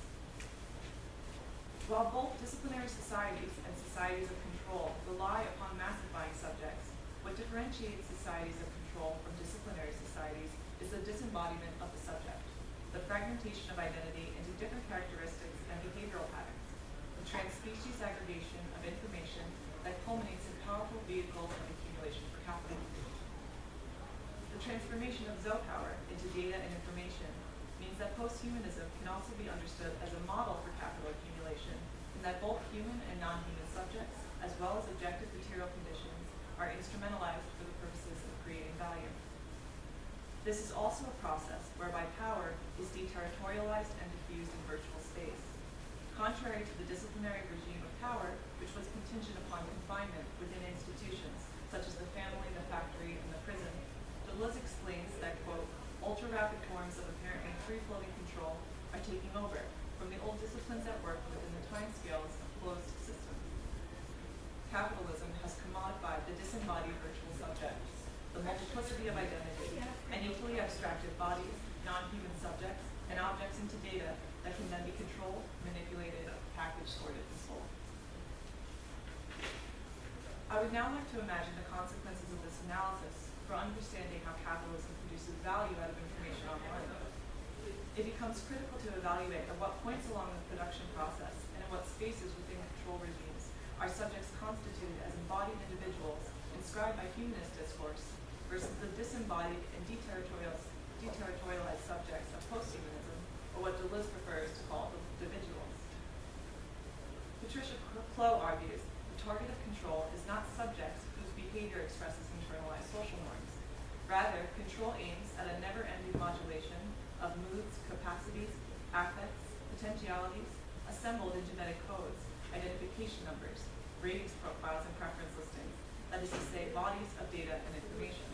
While both disciplinary societies and societies of control rely upon massifying subjects, what differentiates societies of control from disciplinary societies is the disembodiment of the subject, the fragmentation of identity into different characteristics and behavioral patterns, the trans-species aggregation of information that culminates in powerful vehicles of accumulation for capital. The transformation of Zoe-power into data and information means that posthumanism can also be understood as a model for capital accumulation, in that both human and non-human subjects, as well as objective material conditions, are instrumentalized for the purposes of creating value. This is also a process whereby power is deterritorialized and diffused in virtual space. Contrary to the disciplinary regime of power, which was contingent upon confinement within institutions, such as the family, the factory, and the prison, Deleuze explains that, quote, ultra-rapid forms of apparently free-floating control are taking over from the old disciplines at work within the timescales of closed systems. Capitalism has commodified the disembodied virtual subjects, the multiplicity of identity, and equally abstracted bodies, non-human subjects, and objects into data that can then be controlled, manipulated, packaged, sorted, and sold. I would now like to imagine the consequences of this analysis for understanding how capitalism produces value out of information online. It becomes critical to evaluate at what points along the production process and in what spaces within control regimes are subjects constituted as embodied individuals inscribed by humanist discourse versus the disembodied and deterritorialized subjects of posthumanism, or what Deleuze prefers to call the individuals. Patricia Clough argues the target of control is not subjects whose behavior expresses internalized social norms. Rather, control aims at a never-ending modulation of moods, capacities, affects, potentialities, assembled in genetic codes, identification numbers, ratings profiles, and preference listings, that is to say, bodies of data and information.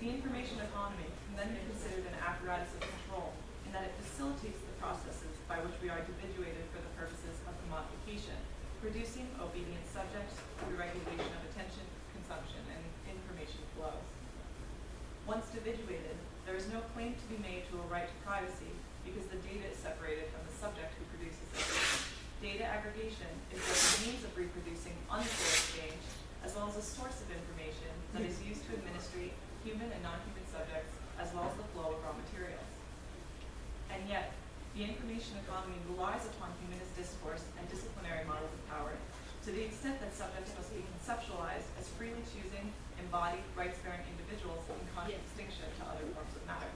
The information economy can then be considered an apparatus of control in that it facilitates the processes by which we are individuated for the purposes of commodification, producing obedient subjects through regulation of attention, consumption, and information flows. Once individuated, there is no claim to be made to a right to privacy because the data is separated from the subject who produces it. Data aggregation is both a means of reproducing unequal exchange as well as a source of information that is used to administrate human and non-human subjects as well as the flow of raw materials. And yet, the information economy relies upon humanist discourse and disciplinary models of power to the extent that subjects must be conceptualized as freely choosing, embodied, rights-bearing individuals in conscious distinction to other forms of matter.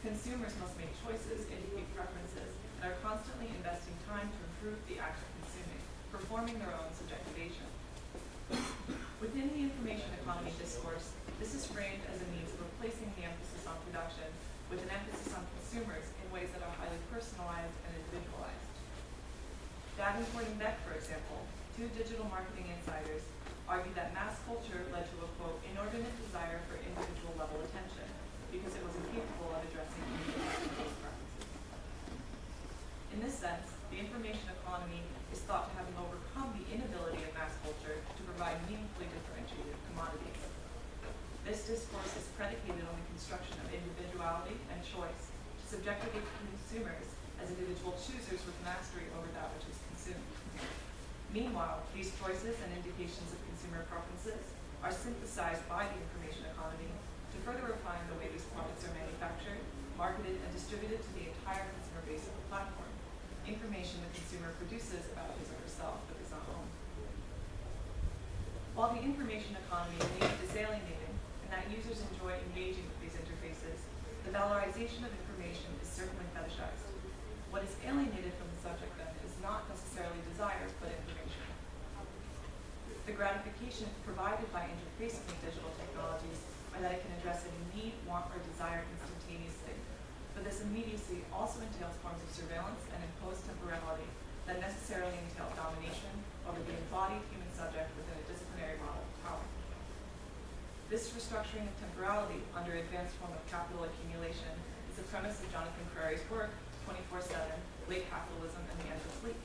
Consumers must make choices, indicate preferences, and are constantly investing time to improve the act of consuming, performing their own subjectivation. Within the information economy discourse, this is framed as a means of replacing the emphasis on production with an emphasis on consumers in ways that are highly personalized and individualized. Davenport and Beck, for example, two digital marketing insiders, argue that mass culture led to a, quote, inordinate desire for individual level attention because it was incapable of addressing individual preferences. In this sense, the information economy is thought to having overcome the inability of mass culture to provide meaningfully differentiated commodities. This discourse is predicated on the construction of individuality and choice to subjectivate consumers as individual choosers with mastery over that which is consumed. Meanwhile, these choices and indications of consumer preferences are synthesized by the information economy to further refine the way these products are manufactured, marketed, and distributed to the entire consumer base of the platform. information the consumer produces about his or herself with his own home. While the information economy may be disalienating and that users enjoy engaging with these interfaces, the valorization of information is certainly fetishized. What is alienated from the subject then is not necessarily desires, but information. The gratification provided by interfacing with digital technologies are that it can address any need, want, or desire instantaneously. But this immediacy also entails forms of surveillance and imposed temporality that necessarily entail domination over the embodied human subject within a disciplinary model of power. This restructuring of temporality under advanced form of capital accumulation is the premise of Jonathan Crary's work, 24/7, Late Capitalism and the End of Sleep.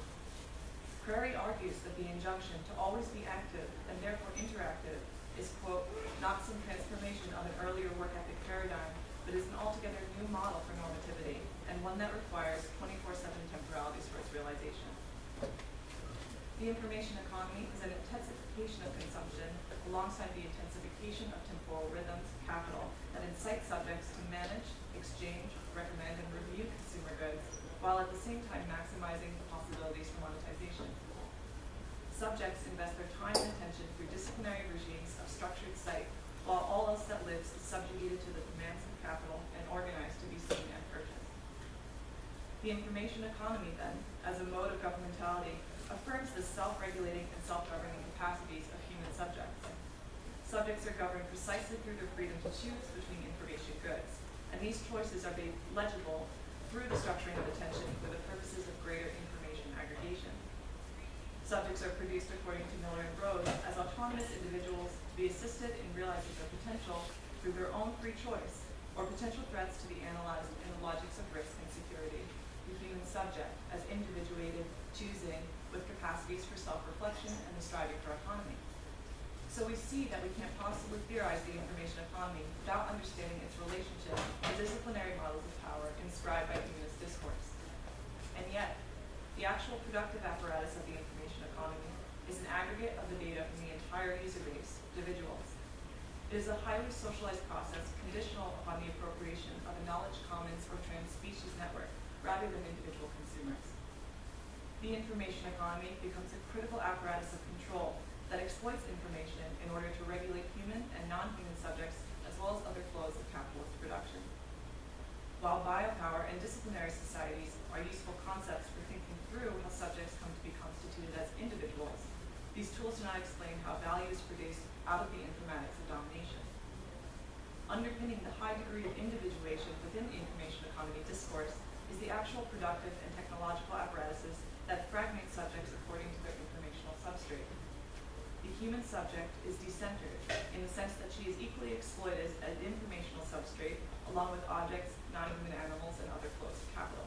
Crary argues that the injunction to always be active and therefore interactive is, quote, not some transformation of an earlier work ethic paradigm, but is an altogether new model for normativity, and one that requires 24/7 temporalities for its realization. The information economy is an intensification of consumption alongside the intensification of temporal rhythms, capital, that incite subjects to manage, exchange, recommend, and review consumer goods, while at the same time maximizing the possibilities for monetization. Subjects invest their time and attention through disciplinary regimes of structured sight, while all else that lives is subjugated to the demands of capital and organized to be seen and purchased. The information economy, then, as a mode of governmentality, affirms the self-regulating and self-governing capacities of human subjects. Subjects are governed precisely through their freedom to choose between information goods, and these choices are made legible through the structuring of attention for the purposes of greater information aggregation. Subjects are produced according to Miller and Rose as autonomous individuals to be assisted in realizing their potential through their own free choice, or potential threats to be analyzed in the logics of risk and security. The human subject as individuated, choosing, with capacities for self-reflection and the striving for autonomy. So we see that we can't possibly theorize the information economy without understanding its relationship to disciplinary models of power inscribed by humanist discourse. And yet, the actual productive apparatus of the information economy is an aggregate of the data from the entire user base, individuals. It is a highly socialized process conditional upon the appropriation of a knowledge commons or trans-species network rather than individual consumers. The information economy becomes a critical apparatus of control that exploits information in order to regulate human and non-human subjects as well as other flows of capitalist production. While biopower and disciplinary societies are useful concepts for thinking through how subjects come to be constituted as individuals, these tools do not explain how value is produced out of the informatics of domination. Underpinning the high degree of individuation within the information economy discourse is the actual productive and technological apparatuses that fragment subjects according to their informational substrate. The human subject is decentered in the sense that she is equally exploited as an informational substrate along with objects, non-human animals, and other flows of capital.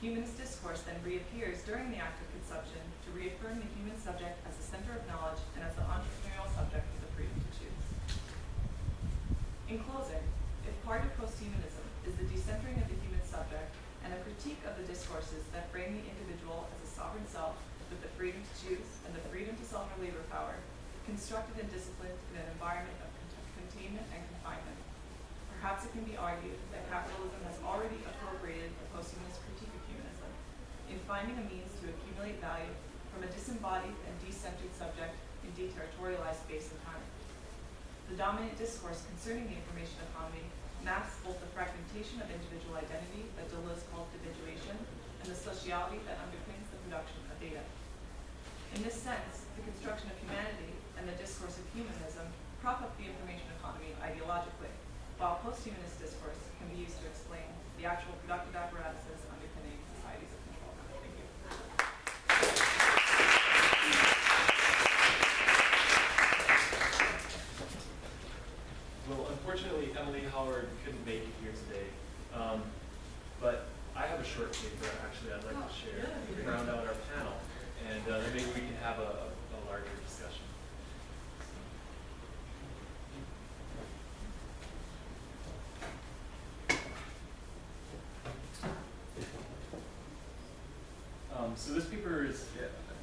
Humanist discourse then reappears during the act of consumption to reaffirm the human subject as the center of knowledge and as the entrepreneurial subject with the freedom to choose. In closing, if part of posthumanism is the decentering of the human subject and a critique of the discourses that frame the individual as a sovereign self with the freedom to choose and the freedom to self-relate or power, constructed and disciplined in an environment of containment and confinement, perhaps it can be argued that capitalism has already appropriated the posthumanist critique of humanism in finding a means to accumulate value from a disembodied and decentered subject in deterritorialized space and time. The dominant discourse concerning the information economy maps both the fragmentation of individual identity that Deleuze called dividuation and the sociality that underpins the production of data. In this sense, the construction of humanity and the discourse of humanism prop up the information economy ideologically, while posthumanist discourse can be used to explain the actual productive apparatuses underpinning societies of control. Thank you. Well, unfortunately, Emily Howard couldn't make it here today, but I have a short paper actually I'd like to share to round out our panel, and then maybe we can have a larger discussion. So this paper is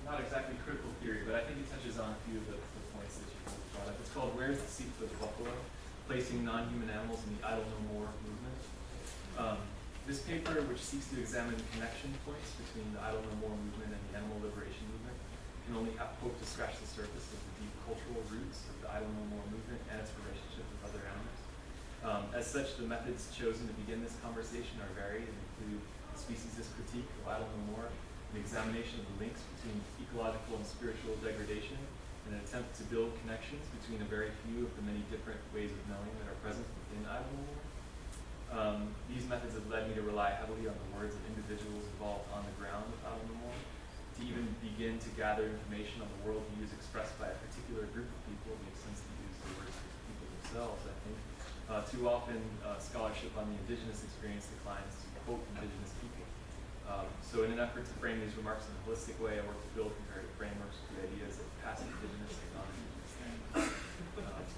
not exactly critical theory, but I think it touches on a few of the points that you brought up. It's called "Where's the Seat for the Buffalo? Placing Non-Human Animals in the Idle No More Movement." This paper, which seeks to examine connection points between the Idle No More movement and the animal liberation movement, can only hope to scratch the surface of the deep cultural roots of the Idle No More movement and its relationship with other animals. As such, the methods chosen to begin this conversation are varied and include a speciesist critique of Idle No More, an examination of the links between ecological and spiritual degradation, and an attempt to build connections between a very few of the many different ways of knowing that are present within Idle No More. These methods have led me to rely heavily on the words of individuals involved on the ground with Idle No More. To even begin to gather information on the worldviews expressed by a particular group of people, it makes sense to use the words of people themselves, I think. Too often, scholarship on the indigenous experience declines to quote indigenous people. So in an effort to frame these remarks in a holistic way, I work to build comparative frameworks to ideas of past indigenous and non-indigenous things.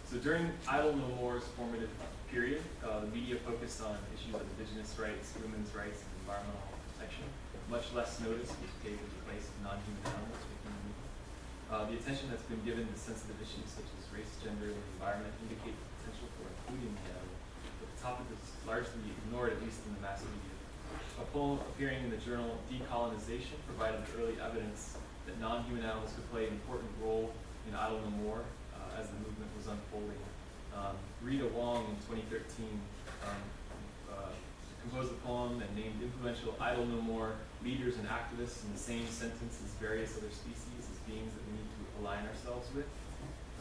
So during Idle No More's formative period, the media focused on issues of indigenous rights, women's rights, and environmental protection. Much less notice was paid to the place of non-human animals within the movement. The attention that's been given to sensitive issues such as race, gender, and the environment indicate the potential for including the animal, but the topic is largely ignored, at least in the mass media. A poem appearing in the journal Decolonization provided early evidence that non-human animals could play an important role in Idle No More as the movement was unfolding. Rita Wong in 2013 composed a poem and named influential Idle No More leaders and activists in the same sentence as various other species as beings that we need to align ourselves with.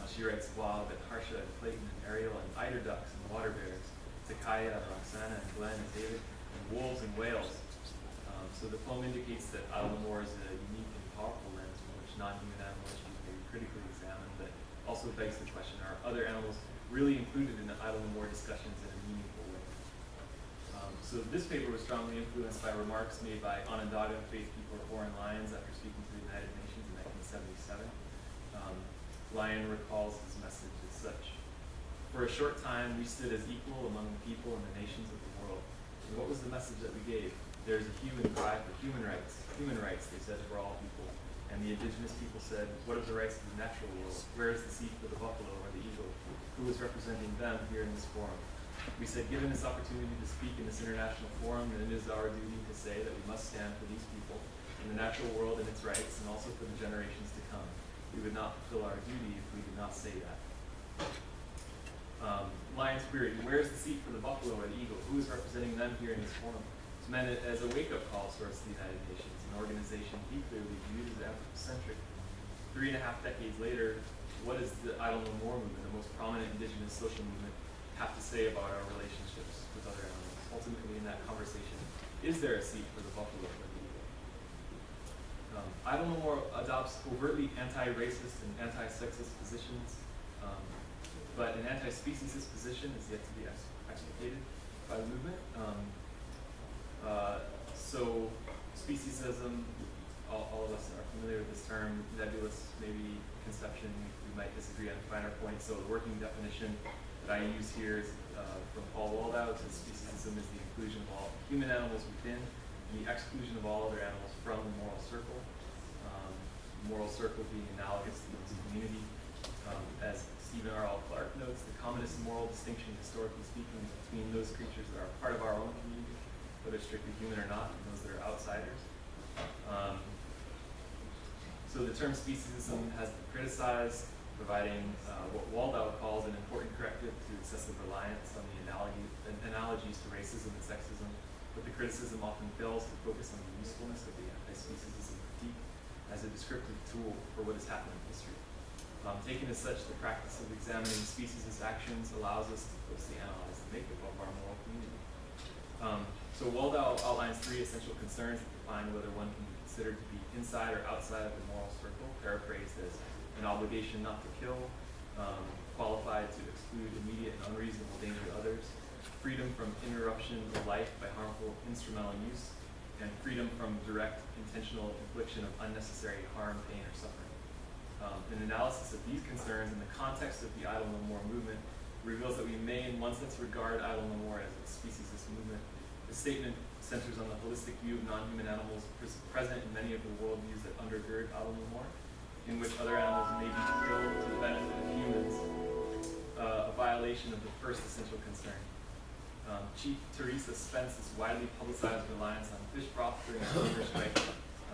She writes Wab and Harsha and Clayton and Ariel and eider ducks and water bears, Takaya, Roxana and Glenn and David, and wolves and whales. So the poem indicates that Idle No More is a unique and powerful lens from which non-human animal issues may be critically examined, but also begs the question, are other animals really included in the Idle No More discussions in a meaningful way? So this paper was strongly influenced by remarks made by Onondaga faith people of Foreign Lions after speaking to the United Nations in 1977. Lyon recalls his message as such. For a short time, we stood as equal among the people and the nations of the world. And what was the message that we gave? There's a hue and cry for human rights. Human rights, they said, for all people. And the indigenous people said, what of the rights of the natural world? Where is the seat for the buffalo or the eagle? Who is representing them here in this forum? We said, given this opportunity to speak in this international forum, then it is our duty to say that we must stand for these people, in the natural world and its rights, and also for the generations to come. We would not fulfill our duty if we did not say that. Lion's query, where is the seat for the buffalo or the eagle? Who is representing them here in this forum? It's meant as a wake-up call towards the United Nations, an organization he clearly viewed as anthropocentric. 3.5 decades later, what does the Idle No More movement, the most prominent indigenous social movement, have to say about our relationships with other animals? Ultimately, in that conversation, is there a seat for the buffalo or the eagle? Idle No More adopts overtly anti-racist and anti-sexist positions, but an anti-speciesist position is yet to be explicated by the movement. So speciesism, all of us are familiar with this term, nebulous maybe conception, we might disagree on finer points. So the working definition that I use here is from Paul Waldau. It says speciesism is the inclusion of all human animals within and the exclusion of all other animals from the moral circle. Moral circle being analogous to one's community. As Stephen R. L. Clark notes, the commonest moral distinction, historically speaking, is between those creatures that are part of our own community, whether strictly human or not, and those that are outsiders. So the term speciesism has been criticized, providing what Waldau calls an important corrective to excessive reliance on the analogies to racism and sexism, but the criticism often fails to focus on the usefulness of the anti-speciesism critique as a descriptive tool for what has happened in history. Taken as such, the practice of examining speciesist actions allows us to closely analyze the makeup of our moral community. So Waldau outlines 3 essential concerns that define whether one can be considered to be inside or outside of the moral circle, paraphrased as an obligation not to kill, qualified to exclude immediate and unreasonable danger to others, freedom from interruption of life by harmful instrumental use, and freedom from direct, intentional infliction of unnecessary harm, pain, or suffering. An analysis of these concerns in the context of the Idle No More movement reveals that we may, in one sense, regard Idle No More as a speciesist movement. The statement centers on the holistic view of non-human animals present in many of the worldviews that undergird Idle No More, in which other animals may be killed to the benefit of humans, a violation of the first essential concern. Chief Teresa Spence's widely publicized reliance on fish broth during the labor strike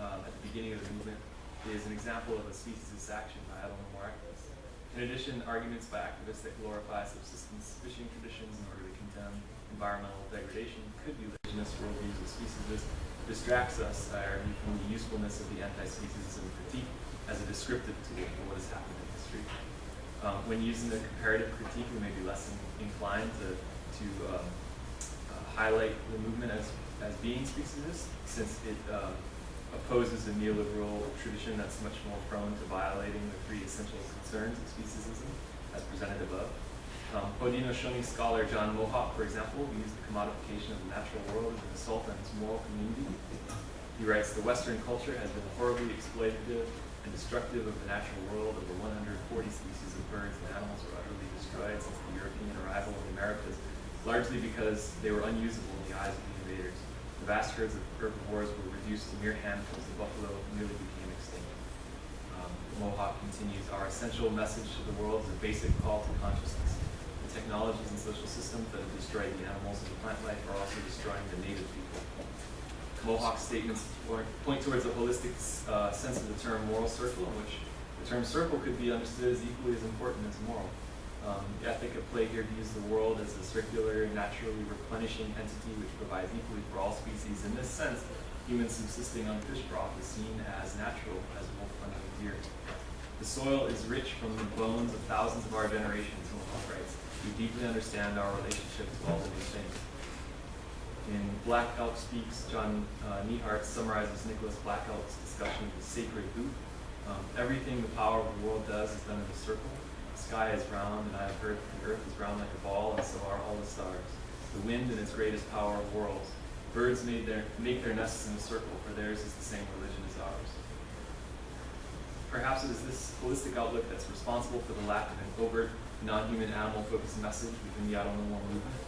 at the beginning of the movement is an example of a species action by Adelmo activists. In addition, arguments by activists that glorify subsistence fishing traditions in order to condemn environmental degradation could be indigenous worldviews of speciesism distracts us, I argue, from the usefulness of the anti-speciesism critique as a descriptive tool for what has happened in history. When using the comparative critique, we may be less inclined to highlight the movement as being speciesist, since it opposes a neoliberal tradition that's much more prone to violating the three essential concerns of speciesism, as presented above. Haudenosaunee scholar John Mohawk, for example, views the commodification of the natural world as an assault on its moral community. He writes, "The Western culture has been horribly exploitative and destructive of the natural world. Over 140 species of birds and animals were utterly destroyed since the European arrival in the Americas, largely because they were unusable in the eyes of the invaders. The vast herds of herbivores were reduced to mere handfuls. The buffalo nearly became extinct." Mohawk continues, "Our essential message to the world is a basic call to consciousness. The technologies and social systems that have destroyed the animals and the plant life are also destroying the native people." Mohawk's statements point towards a holistic sense of the term moral circle, in which the term circle could be understood as equally as important as moral. The ethic at play here views the world as a circular, naturally replenishing entity which provides equally for all species. In this sense, humans subsisting on fish broth is seen as natural, as wolf hunting deer. "The soil is rich from the bones of thousands of our generations," Mohawk writes. "We deeply understand our relationship to all living things." In Black Elk Speaks, John Neihart summarizes Nicholas Black Elk's discussion of the sacred boot. "Everything the power of the world does is done in a circle. The sky is round, and I have heard that the earth is round like a ball, and so are all the stars. The wind in its greatest power of whirls. Birds make their nests in a circle, for theirs is the same religion as ours." Perhaps it is this holistic outlook that's responsible for the lack of an overt, non-human, animal-focused message within the Adelmo movement.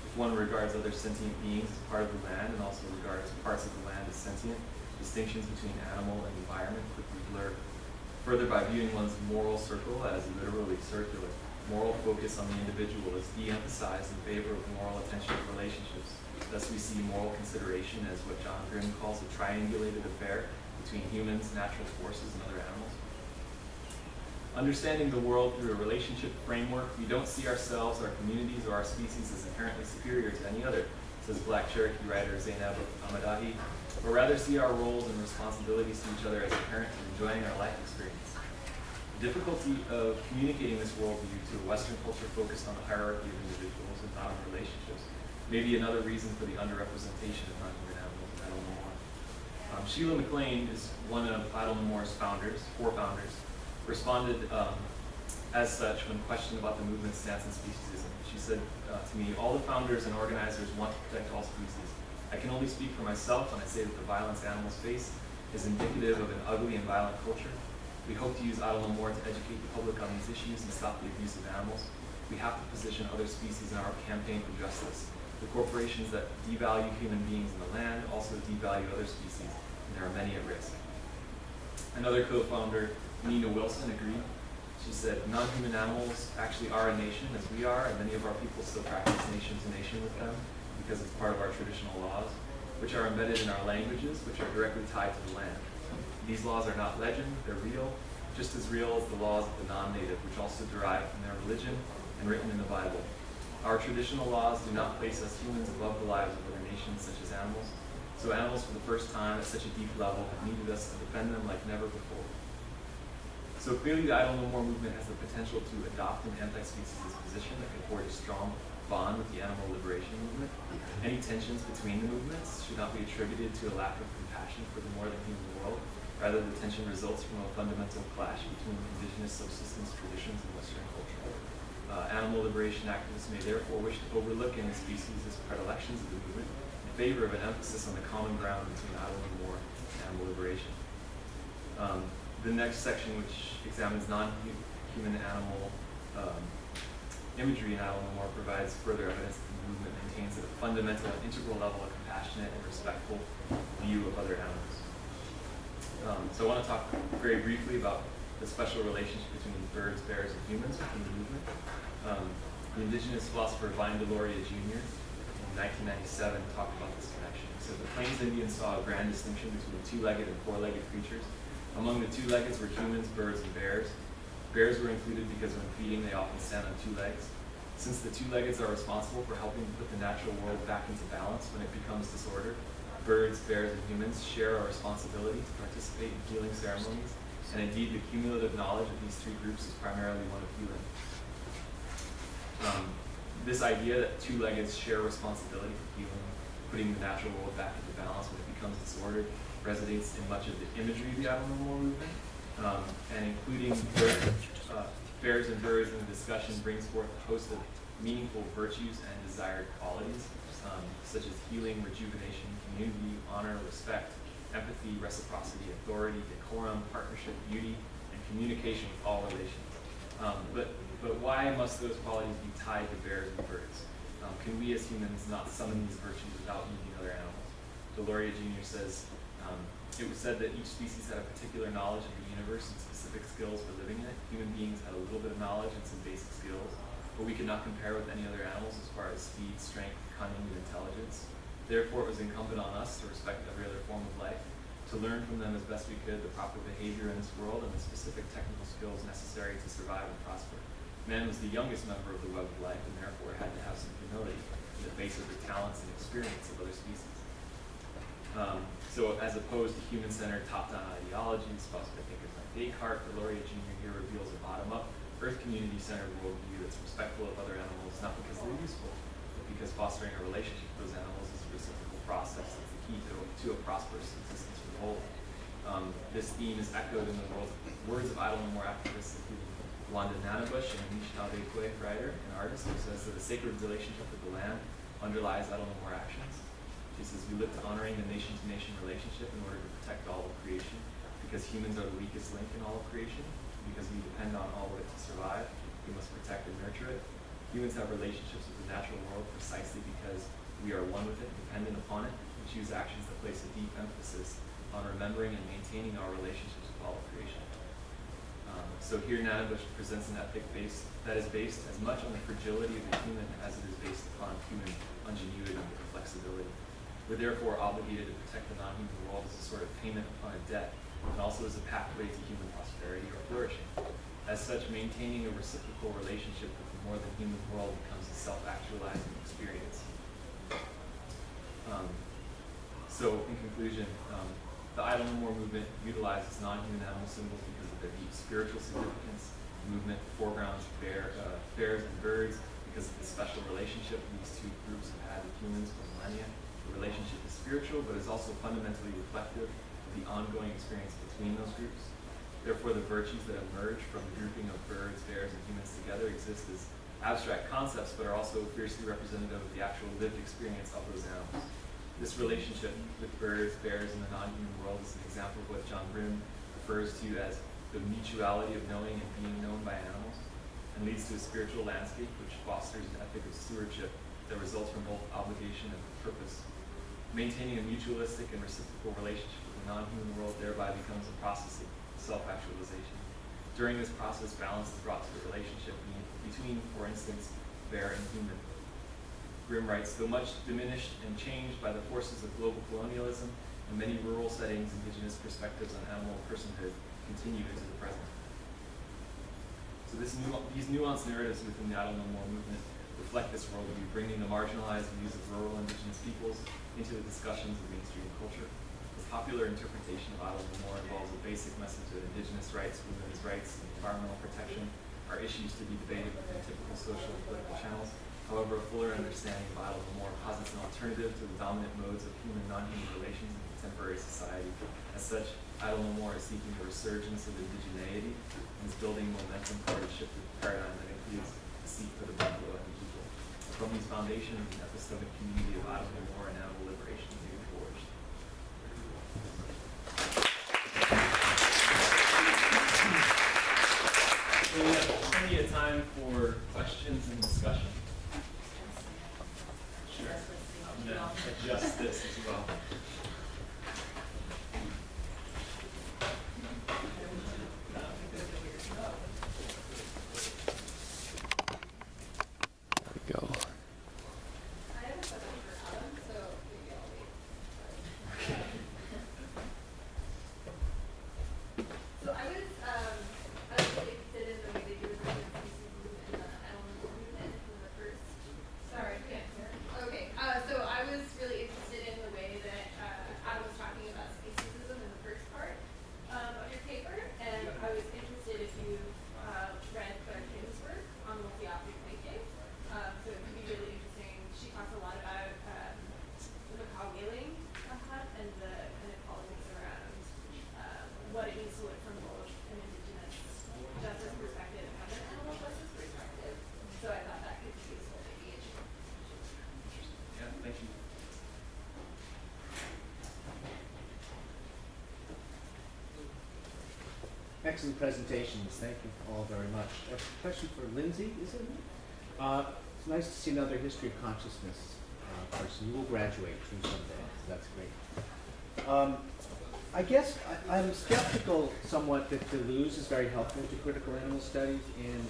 If one regards other sentient beings as part of the land and also regards parts of the land as sentient, distinctions between animal and environment quickly blur. Further, by viewing one's moral circle as literally circular, moral focus on the individual is de-emphasized in favor of moral attention to relationships. Thus, we see moral consideration as what John Grimm calls a triangulated affair between humans, natural forces, and other animals. Understanding the world through a relationship framework, we don't see ourselves, our communities, or our species as inherently superior to any other, says Black Cherokee writer Zainab Ahmadahi, but rather see our roles and responsibilities to each other as inherent to enjoying our life experience. The difficulty of communicating this worldview to a Western culture focused on the hierarchy of individuals and not on relationships may be another reason for the underrepresentation of non-human animals in Adelmo Moore. Sheila McLean is one of Adelmo Moore's four founders, responded as such when questioned about the movement's stance on speciesism. She said to me, "All the founders and organizers want to protect all species. I can only speak for myself when I say that the violence animals face is indicative of an ugly and violent culture. We hope to use Adelmo Moore to educate the public on these issues and stop the abuse of animals. We have to position other species in our campaign for justice. The corporations that devalue human beings in the land also devalue other species, and there are many at risk." Another co-founder, Nina Wilson, agreed. She said, "Non-human animals actually are a nation, as we are, and many of our people still practice nation to nation with them because it's part of our traditional laws, which are embedded in our languages, which are directly tied to the land. These laws are not legend, they're real, just as real as the laws of the non-native, which also derive from their religion and written in the Bible. Our traditional laws do not place us humans above the lives of other nations, such as animals. So animals, for the first time, at such a deep level, have needed us to defend them like never before." So clearly, the Adelmo Moore movement has the potential to adopt an anti-speciesist position that can forge a strong bond with the animal liberation movement. Any tensions between the movements should not be attributed to a lack of compassion for the more than human world. Rather, the tension results from a fundamental clash between indigenous subsistence traditions and Western culture. Animal liberation activists may therefore wish to overlook any species' predilections of the movement in favor of an emphasis on the common ground between Adelmo Moore and animal liberation. The next section, which examines non-human animal imagery in Adelmo Moore, provides further evidence that the movement maintains at a fundamental and integral level a compassionate and respectful view of other animals. So I want to talk very briefly about the special relationship between birds, bears, and humans within the movement. The indigenous philosopher Vine Deloria Jr. 1997 talked about this connection. So the Plains Indians saw a grand distinction between two-legged and four-legged creatures. Among the two-leggeds were humans, birds, and bears. Bears were included because when feeding they often stand on two legs. Since the two-leggeds are responsible for helping to put the natural world back into balance when it becomes disordered, birds, bears, and humans share our responsibility to participate in healing ceremonies, and indeed the cumulative knowledge of these three groups is primarily one of healing. This idea that two-leggeds share responsibility for healing, putting the natural world back into balance when it becomes disordered, resonates in much of the imagery of the Adamant movement, and including bears and birds in the discussion brings forth a host of meaningful virtues and desired qualities, such as healing, rejuvenation, community, honor, respect, empathy, reciprocity, authority, decorum, partnership, beauty, and communication with all relations. But why must those qualities be tied to bears and birds? Can we as humans not summon these virtues without needing other animals? Deloria Jr. says, it was said that each species had a particular knowledge of the universe and specific skills for living in it. Human beings had a little bit of knowledge and some basic skills, but we could not compare with any other animals as far as speed, strength, cunning, and intelligence. Therefore, it was incumbent on us to respect every other form of life, to learn from them as best we could the proper behavior in this world and the specific technical skills necessary to survive and prosper. Man was the youngest member of the web of life and therefore had to have some humility in the face of the talents and experience of other species. So as opposed to human-centered top-down ideologies, fostered by thinkers like Descartes, Deloria Jr. here reveals a bottom-up, earth community-centered worldview that's respectful of other animals, not because they're useful, but because fostering a relationship with those animals is a reciprocal process that's the key to a prosperous existence for the whole. This theme is echoed in the words of Idle No More activists, including Wanda Nanabush, an Anishinaabe writer and artist, who says that a sacred relationship with the land underlies Idle No More actions. She says, we look to honoring the nation-to-nation relationship in order to protect all of creation, because humans are the weakest link in all of creation, because we depend on all of it to survive, we must protect and nurture it. Humans have relationships with the natural world precisely because we are one with it, dependent upon it. We choose actions that place a deep emphasis on remembering and maintaining our relationships with all of creation. So here Nanabush presents an ethic that is based as much on the fragility of the human as it is based upon human ingenuity and flexibility. We're therefore obligated to protect the non-human world as a sort of payment upon a debt, and also as a pathway to human prosperity or flourishing. As such, maintaining a reciprocal relationship with the more than human world becomes a self-actualizing experience. So, in conclusion, the Idle No More movement utilizes non-human animal symbols because of their deep spiritual significance. The movement foregrounds bears and birds because of the special relationship these two groups have had with humans for millennia. The relationship is spiritual, but is also fundamentally reflective of the ongoing experience between those groups. Therefore, the virtues that emerge from the grouping of birds, bears, and humans together exist as abstract concepts, but are also fiercely representative of the actual lived experience of those animals. This relationship with birds, bears, and the non-human world is an example of what John Grimm refers to as the mutuality of knowing and being known by animals, and leads to a spiritual landscape which fosters an ethic of stewardship that results from both obligation and purpose. Maintaining a mutualistic and reciprocal relationship with the non-human world thereby becomes a process of self-actualization. During this process, balance is brought to the relationship between, for instance, bear and human. Grimm writes, though much diminished and changed by the forces of global colonialism and many rural settings, indigenous perspectives on animal personhood continue into the present. So these nuanced narratives within the Idle No More movement reflect this worldview, bringing the marginalized views of rural indigenous peoples into the discussions of mainstream culture. The popular interpretation of Idle No More involves a basic message that indigenous rights, women's rights, and environmental protection are issues to be debated within typical social and political channels. However, a fuller understanding of Idle No More posits an alternative to the dominant modes of human non-human relations in contemporary society. As such, Idle No More is seeking a resurgence of indigeneity and is building momentum toward a shift of paradigm that includes the seek for the buffalo and the people. From these foundations, an epistemic community of Idle No More and animal liberation is being forged. So we have plenty of time for questions and discussion. Sure. I'm going to adjust this as well. I have a question for Excellent presentations. Thank you all very much. A question for Lindsay, is it? It's nice to see another history of consciousness person. You will graduate too someday, so that's great. I guess I'm skeptical somewhat that Deleuze is very helpful to critical animal studies, and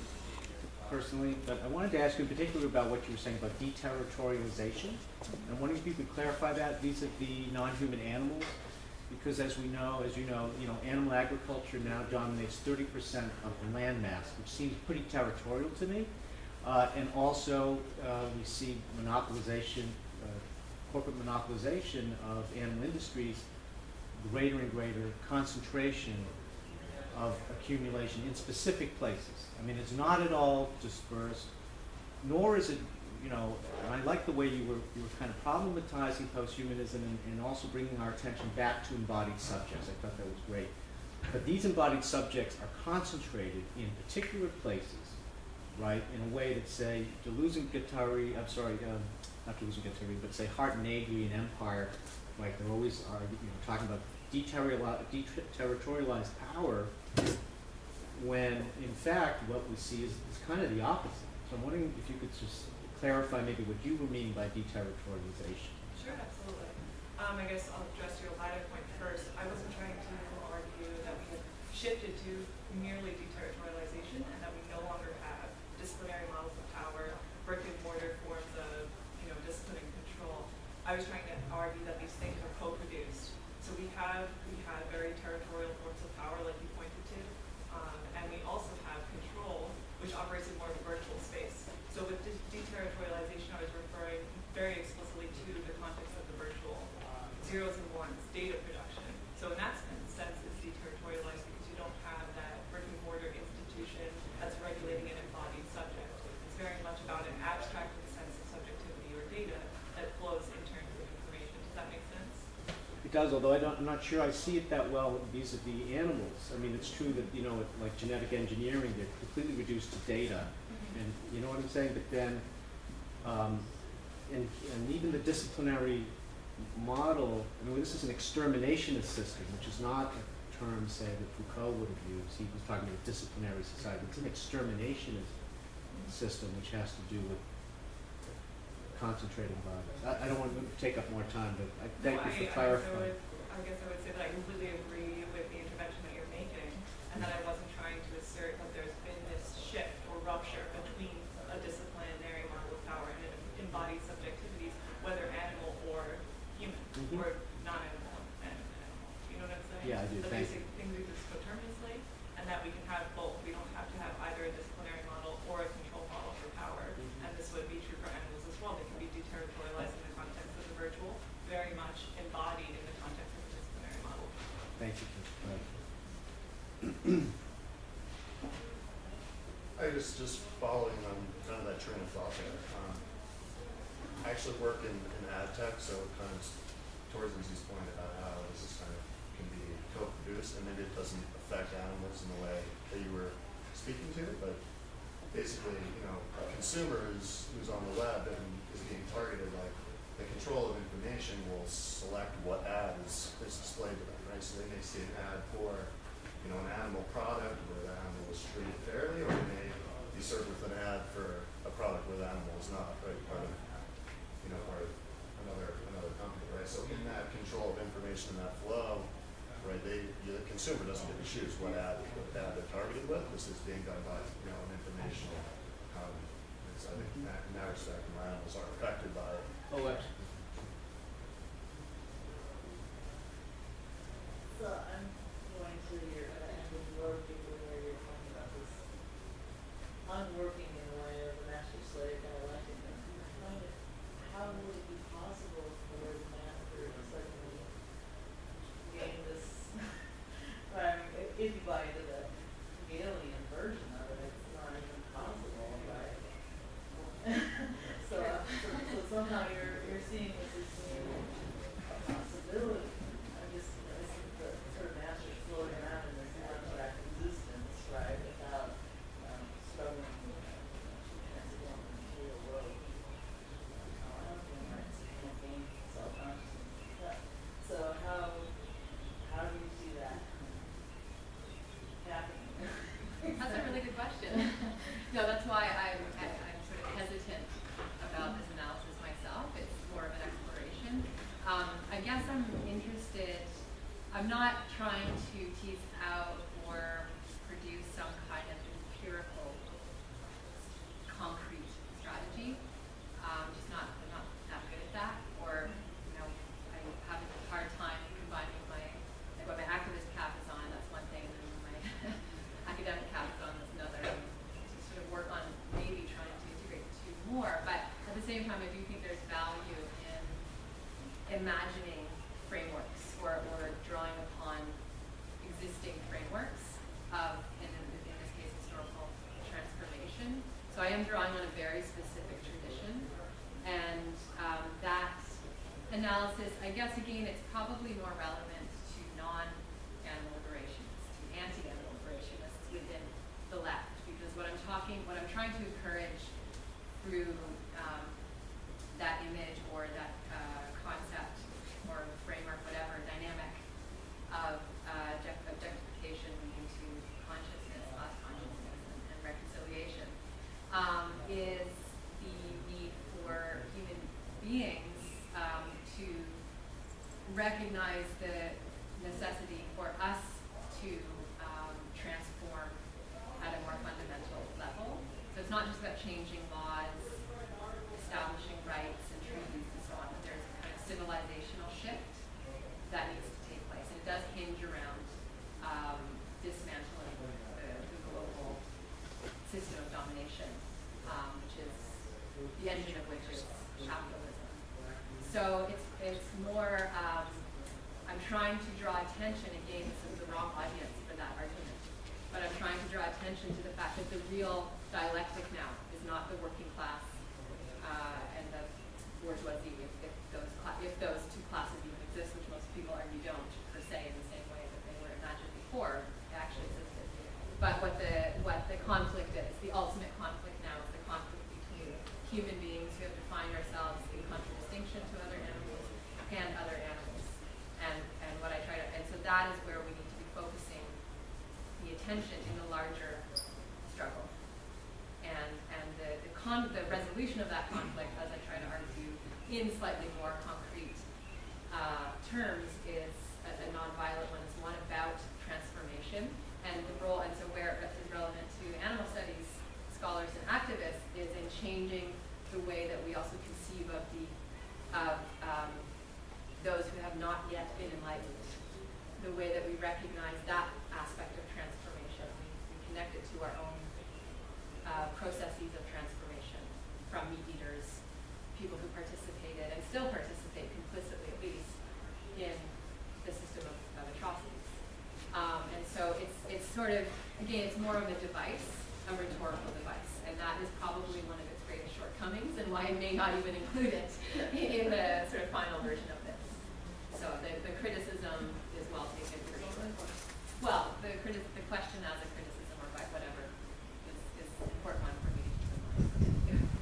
personally, but I wanted to ask you in particular about what you were saying about deterritorialization. I'm wondering if you could clarify that vis-a-vis non-human animals, because as you know, animal agriculture now dominates 30% of the land mass, which seems pretty territorial to me. And also, we see monopolization, corporate monopolization of animal industries, greater and greater concentration of accumulation in specific places. I mean, it's not at all dispersed, nor is it, and I like the way you were kind of problematizing posthumanism and also bringing our attention back to embodied subjects. I thought that was great. But these embodied subjects are concentrated in particular places, right, in a way that, say, Deleuze and Guattari, not Deleuze and Guattari, but say Hart and Negri and Empire, right, they're always talking about deterritorialized power, when in fact what we see is kind of the opposite. So I'm wondering if you could just clarify maybe what you were meaning by deterritorialization. Sure, absolutely. I guess I'll address your latter point first. I wasn't trying to argue that we had shifted to merely deterritorialization and that we no longer have disciplinary models of power, brick and mortar forms of discipline and control. I was trying to argue that these things are co-produced. So we have very territorial forms of power, like you pointed to, and we also have control, which operates in more of a virtual space. So with deterritorialization, I was referring very explicitly to the context of the virtual zeros and ones data production. So in that sense, it's deterritorialized because you don't have that brick and mortar institution that's regulating an embodied subject. It's very much about an abstracted sense of subjectivity or data that flows in terms of information. Does that make sense? It does, although I'm not sure I see it that well vis-a-vis animals. I mean, it's true that, like genetic engineering, they're completely reduced to data. And you know what I'm saying? But then, and even the disciplinary model, I mean, this is an exterminationist system, which is not a term, say, that Foucault would have used. He was talking about a disciplinary society. It's an exterminationist system, which has to do with concentrating bodies. I don't want to take up more time, but I thank you for clarifying. I guess I would say that I completely agree with the intervention that you're making, and that I wasn't trying to assert that there's been this shift or rupture between a disciplinary model of power and embodied subjectivities, whether animal or human, or non-animal and animal. You know what I'm saying? Yeah, I do. The Thank basic things we just coterminously, and that we can have both. We don't have to have either a disciplinary model or a control model for power, and this would be true for animals as well. They can be deterritorialized in the context of the virtual, very much embodied in the context of the disciplinary model. Thank you. I was just following on kind of that train of thought there. I actually work in ad tech, so kind of towards Lindsay's point about how this is kind of can be co-produced, and maybe it doesn't affect animals in the way that you were speaking to, but basically, a consumer who's on the web and is being targeted, like the control of information will select what ad is displayed to them, right? So they may see an ad for, an animal product where the animal is treated fairly, or they may be served with an ad for a product where the animal is not, right? Part of another company, right? So in that control of information and that flow, right, the consumer doesn't get to choose what ad they're targeted with. This is being done by, an informational economy. I think in that respect, animals are affected by it. Oh, absolutely. So I'm going to your end of your paper where you're talking about this unworking in a way of the master slave kind of electing them. How would it be possible for the master to suddenly gain this? I mean, if you buy into the alien version of it, it's not even possible, right? so somehow you're seeing this as being a possibility. I'm just, this is the sort of master floating around in this abstract existence, right, without struggling with transform the real world. I don't think that's gain self-consciousness. So how do you see that happening? I guess I'm interested, I'm not trying to tease out or produce some kind of empirical, concrete strategy. Just not, I'm not that good at that, or, you know, I have a hard time combining like when my activist cap is on, that's one thing, and then when my academic cap is on, that's another. To sort of work on maybe trying to integrate the two more, but at the same time, I do think there's value in imagining frameworks or drawing upon existing frameworks of, in this case, historical transformation. So I am drawing on a very specific tradition, and that analysis, I guess, again, it's probably more relevant to non-animal liberationists, to anti-animal liberationists within the left, because what I'm trying to encourage through that image or that concept or framework, whatever, dynamic of objectification leading to consciousness, class consciousness, and reconciliation, is the need for human beings to recognize the necessity for us to transform at a more fundamental level. So it's not just about changing laws, establishing rights and treaties and so on, but there's a kind of civilizational shift that needs to take place. And it does hinge around dismantling the global system of domination, which is the engine of which is capitalism. So it's more, I'm trying to draw attention, again, this is the wrong audience for that argument, but I'm trying to draw attention to the fact that the real dialectic now is not the working class and the bourgeoisie, if those two classes even exist, which most people argue don't, per se, in the same way that they were imagined before they actually existed. But what the conflict is, the ultimate conflict now is the conflict between human beings who have defined ourselves in contradistinction to other animals and other animals. And what I try to, and so that is where we need to be focusing the attention in the larger struggle. And the resolution of that conflict, as I try to argue in slightly more concrete terms, is a nonviolent one. It's one about transformation and the role, and so where it is relevant to animal studies scholars and activists is in changing the way that we also conceive of those who have not yet been enlightened, the way that we recognize that aspect of transformation. We connect it to our own processes of transformation, from meat eaters, people who participated and still participate complicitly, at least, in the system of atrocities. And so it's sort of, again, it's more of a device, a rhetorical device, and that is probably one of its greatest shortcomings and why I may not even include it in the sort of final version of this. So the criticism is well taken for sure. Well, the question as a criticism or by whatever is an important one for me to keep in mind.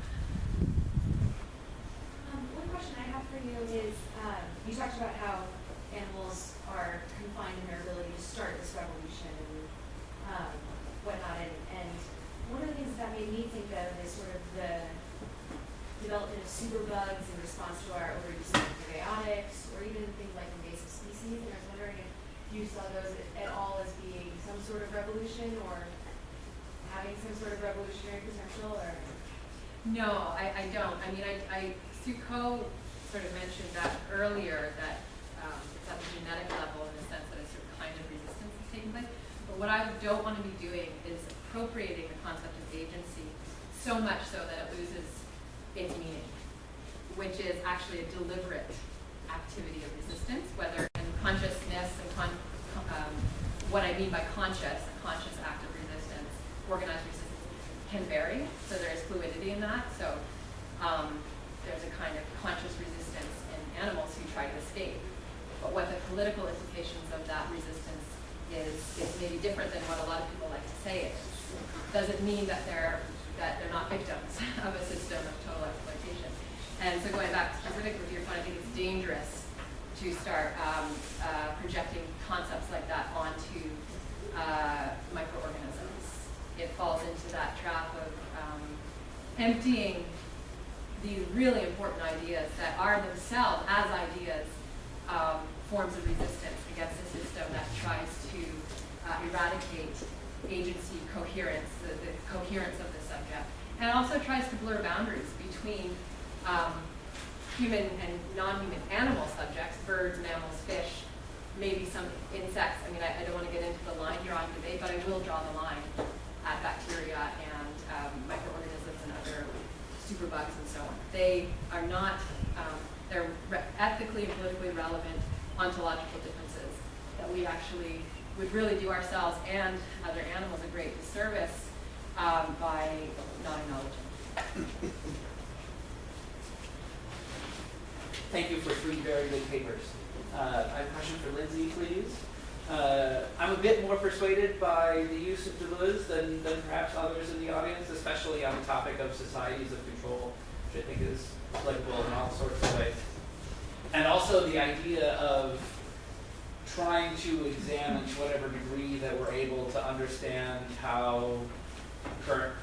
One question I have for you is, you talked about how animals are confined in their ability to start this revolution and whatnot, and one of the things that made me think of is sort of the development of superbugs in response to our overuse of antibiotics, or even things like invasive species. And I was wondering if you saw those at all as being some sort of revolution or having some sort of revolutionary potential, or? No, I don't. I mean, Foucault sort of mentioned that earlier, that it's at the genetic level in the sense that a certain kind of resistance is taking place. But what I don't want to be doing is appropriating the concept of agency so much so that it loses its meaning, which is actually a deliberate activity of resistance, whether in consciousness and what I mean by a conscious act of resistance, organized resistance, can vary. So there is fluidity in that. So there's a kind of conscious resistance in animals who try to escape. But what the political implications of that resistance is maybe different than what a lot of people like to say it is. Doesn't mean that they're not victims of a system of total exploitation. And so going back specifically to your point, I think it's dangerous to start projecting concepts like that onto microorganisms. It falls into that trap of emptying these really important ideas that are themselves, as ideas, forms of resistance against a system that tries to eradicate agency coherence, the coherence of the subject, and also tries to blur boundaries between human and non-human animal subjects, birds, mammals, fish, maybe some insects. I mean, I don't want to get into the line here on debate, but I will draw the line at bacteria and microorganisms and other superbugs and so on. They are not, they're ethically and politically relevant ontological differences that we actually would really do ourselves and other animals a great disservice by not acknowledging. Thank you for 3 very good papers. I have a question for Lindsay, please. I'm a bit more persuaded by the use of Deleuze than perhaps others in the audience, especially on the topic of societies of control, which I think is applicable in all sorts of ways. And also the idea of trying to examine to whatever degree that we're able to understand how current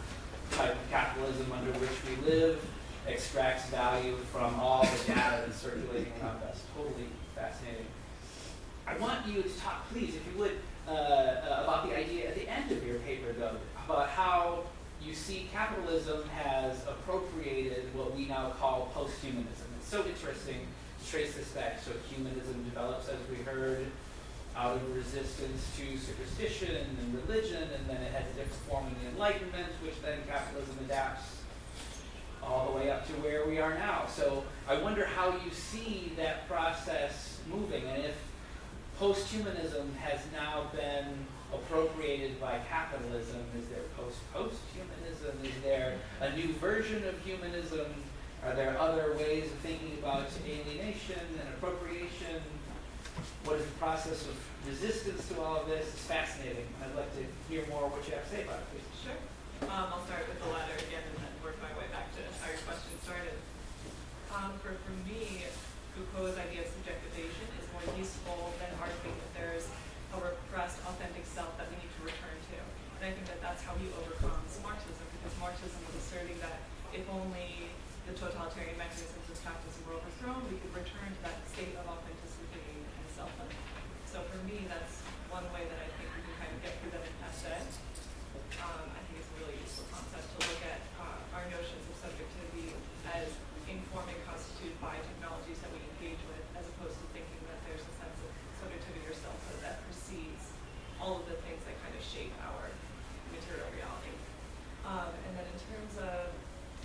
type of capitalism under which we live extracts value from all the data that's circulating around us. Totally fascinating. I want you to talk, please, if you would, about the idea at the end of your paper, though, about how you see capitalism has appropriated what we now call post-humanism. It's so interesting to trace this back. So humanism develops, as we heard, out of resistance to superstition and religion, and then it has a different form in the Enlightenment, which then capitalism adapts all the way up to where we are now. So I wonder how you see that process moving, and if post-humanism has now been appropriated by capitalism. Is there post-humanism? Is there a new version of humanism? Are there other ways of thinking about alienation and appropriation? What is the process of resistance to all of this? It's fascinating. I'd like to hear more what you have to say about it, please. Sure. I'll start with the latter again and then work my way back to how your question started. For me, Foucault's idea of subjectivation is more useful than arguing that there's a repressed, authentic self that we need to return to. And I think that that's how he overcomes Marxism, because Marxism was asserting that if only the totalitarian mechanisms of capitalism were overthrown, we could return to that state of authenticity and selfhood. So for me, that's one way that I think we can kind of get through that impasse. I think it's a really useful concept to look at our notions of subjectivity as informed and constituted by technologies that we engage with, as opposed to thinking that there's a sense of subjectivity or selfhood that precedes all of the things that kind of shape our material reality. And then in terms of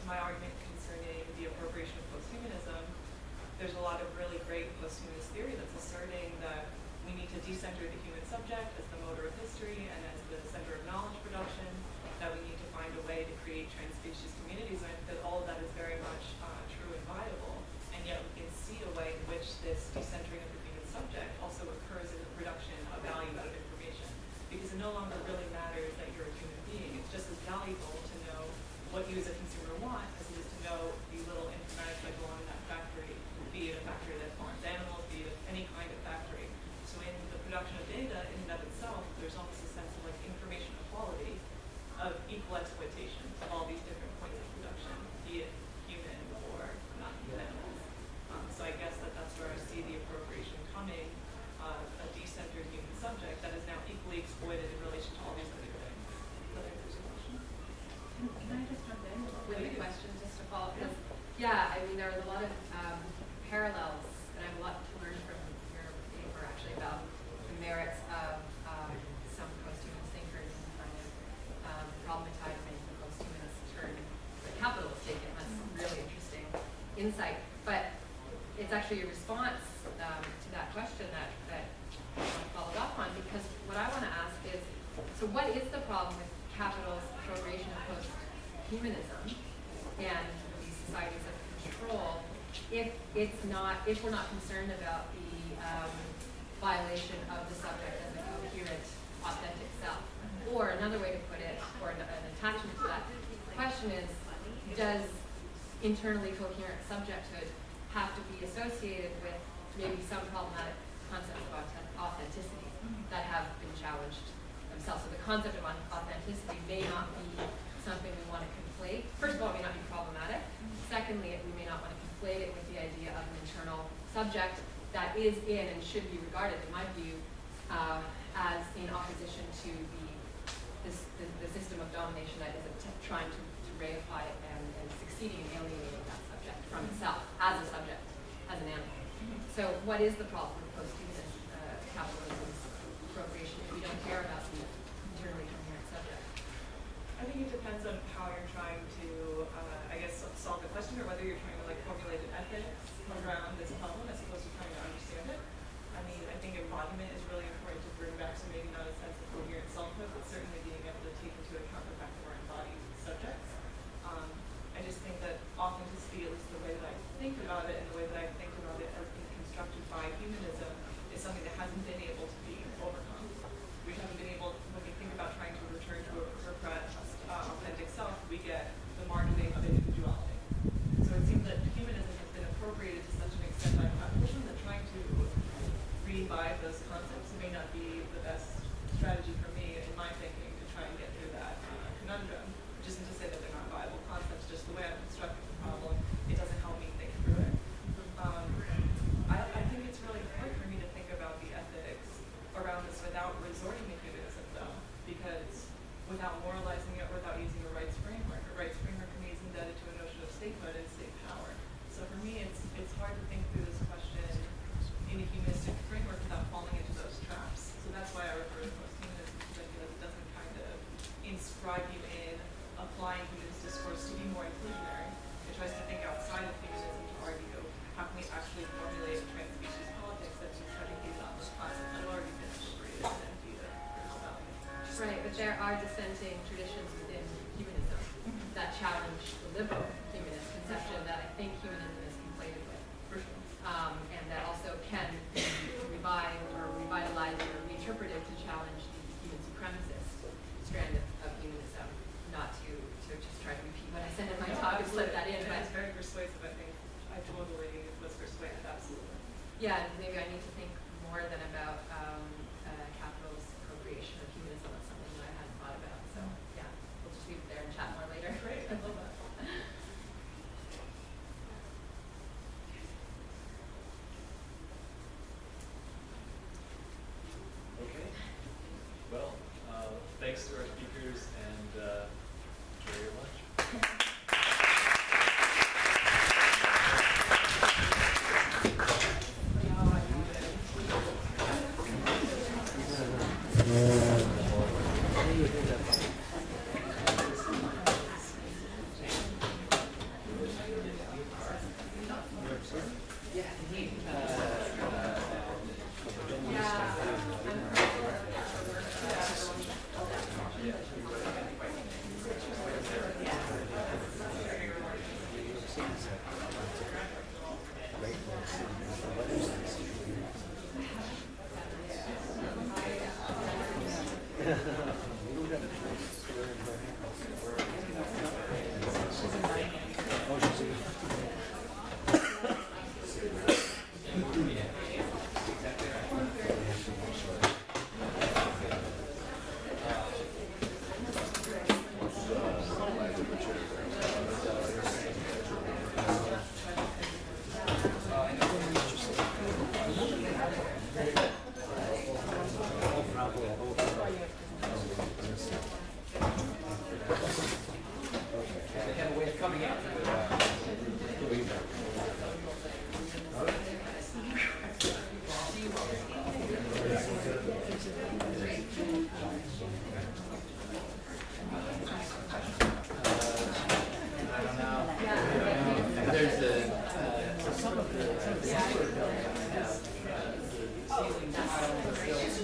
my argument concerning the appropriation of posthumanism, there's a lot of really great posthumanist theory that's asserting that we need to decenter the human subject as the motor of history and as the center of knowledge production, that we need to find a way to create trans-species communities, and I think that all of that is very much true and viable, and yet we can see a way in which this decentering of the human subject also occurs in the production of value out of information, because it no longer really matters that you're a human being. It's just as valuable to know what you as a consumer want as it is to know the little informatics that go on in that factory, be it a factory that farms animals, be it any kind of factory. So in the production of data in and of itself, there's almost a sense of like information equality, of equal exploitation of all these different points of production, be it human or non-human animals. So I guess that's where I see the appropriation coming, a decentered human subject that is now equally exploited in relation to all these other things. Does that answer your question? Can I just jump in with a question just to follow up? Because, yeah, I mean, there are a lot of parallels, and I have a lot to learn from your paper actually about the merits of some post-humanist thinkers and kind of problematizing the post-humanist turn the capitalist taken. That's really interesting insight. But it's actually a response to that question that I want to follow up on, because what I want to ask is, so what is the problem with capital's appropriation of post-humanism and these societies of control if we're not concerned about the violation of the subject as a coherent, authentic self? Or another way to put it, or an attachment to that question is, does internally coherent subjecthood have to be associated with maybe some problematic concepts of authenticity that have been challenged themselves? So the concept of authenticity may not be something we want to conflate. First of all, it may not be problematic. Secondly, we may not want to conflate it with the idea of an internal subject that is in and should be regarded, in my view, as in opposition to the system of domination that is trying to reify and succeeding in alienating that subject from itself as a subject, as an animal. So what is the problem with post-humanist capitalism's appropriation if we don't care about the internally coherent subject? I think it depends on how you're trying to, I guess, solve the question, or whether you're trying to like formulate an ethics around this problem as opposed to trying to understand it. I mean, I think embodiment is really important to bring back, so maybe not a sense of coherent selfhood, but certainly being able to take into account the fact that we're embodied subjects. I just think that authenticity, at least the way that I think about it and the way that I think about it as being constructed by humanism, is something that hasn't been able to be overcome. We haven't been able, when we think about trying to return to a repressed, authentic self, we get the marketing of individuality. So it seems that humanism has been appropriated to such an extent by capitalism that trying to revive those concepts may not be the best strategy for me, in my thinking, to try and get through that conundrum. Which isn't to say that they're not viable concepts, just the way I'm constructing the problem, it doesn't help me think through it. I think it's really important for me to think about the ethics around this without resorting to humanism, though, because without moralizing it, without using a rights framework for me is indebted to a notion of statehood and state power. So for me, it's hard to think through this question in a humanistic framework without falling into those traps. So that's why I refer to post-humanism, because I feel like it doesn't kind of inscribe you in applying humanist discourse to be more inclusionary. It tries to think outside of humanism to argue how can we actually formulate a trans-species politics that's predicated on those concepts that have already been appropriated and emptied of value. Right, but there are dissenting traditions within humanism that challenge the liberal humanist conception that I think humanism is conflated with. And that also can be revived or revitalized or reinterpreted to challenge the human supremacist strand of humanism, not to just try to repeat what I said in my talk and slip that in. And But it's very persuasive, I think. I totally was persuaded, absolutely. yeah, maybe I need to think more than about capital's appropriation of humanism. That's something that I hadn't thought about. So yeah, we'll just leave it there and chat more later. Great, I love that. Okay. Well, thanks to our speakers and enjoy your lunch. Yeah, indeed. They have a way of coming out. I don't know. There's some of the have ceiling tiles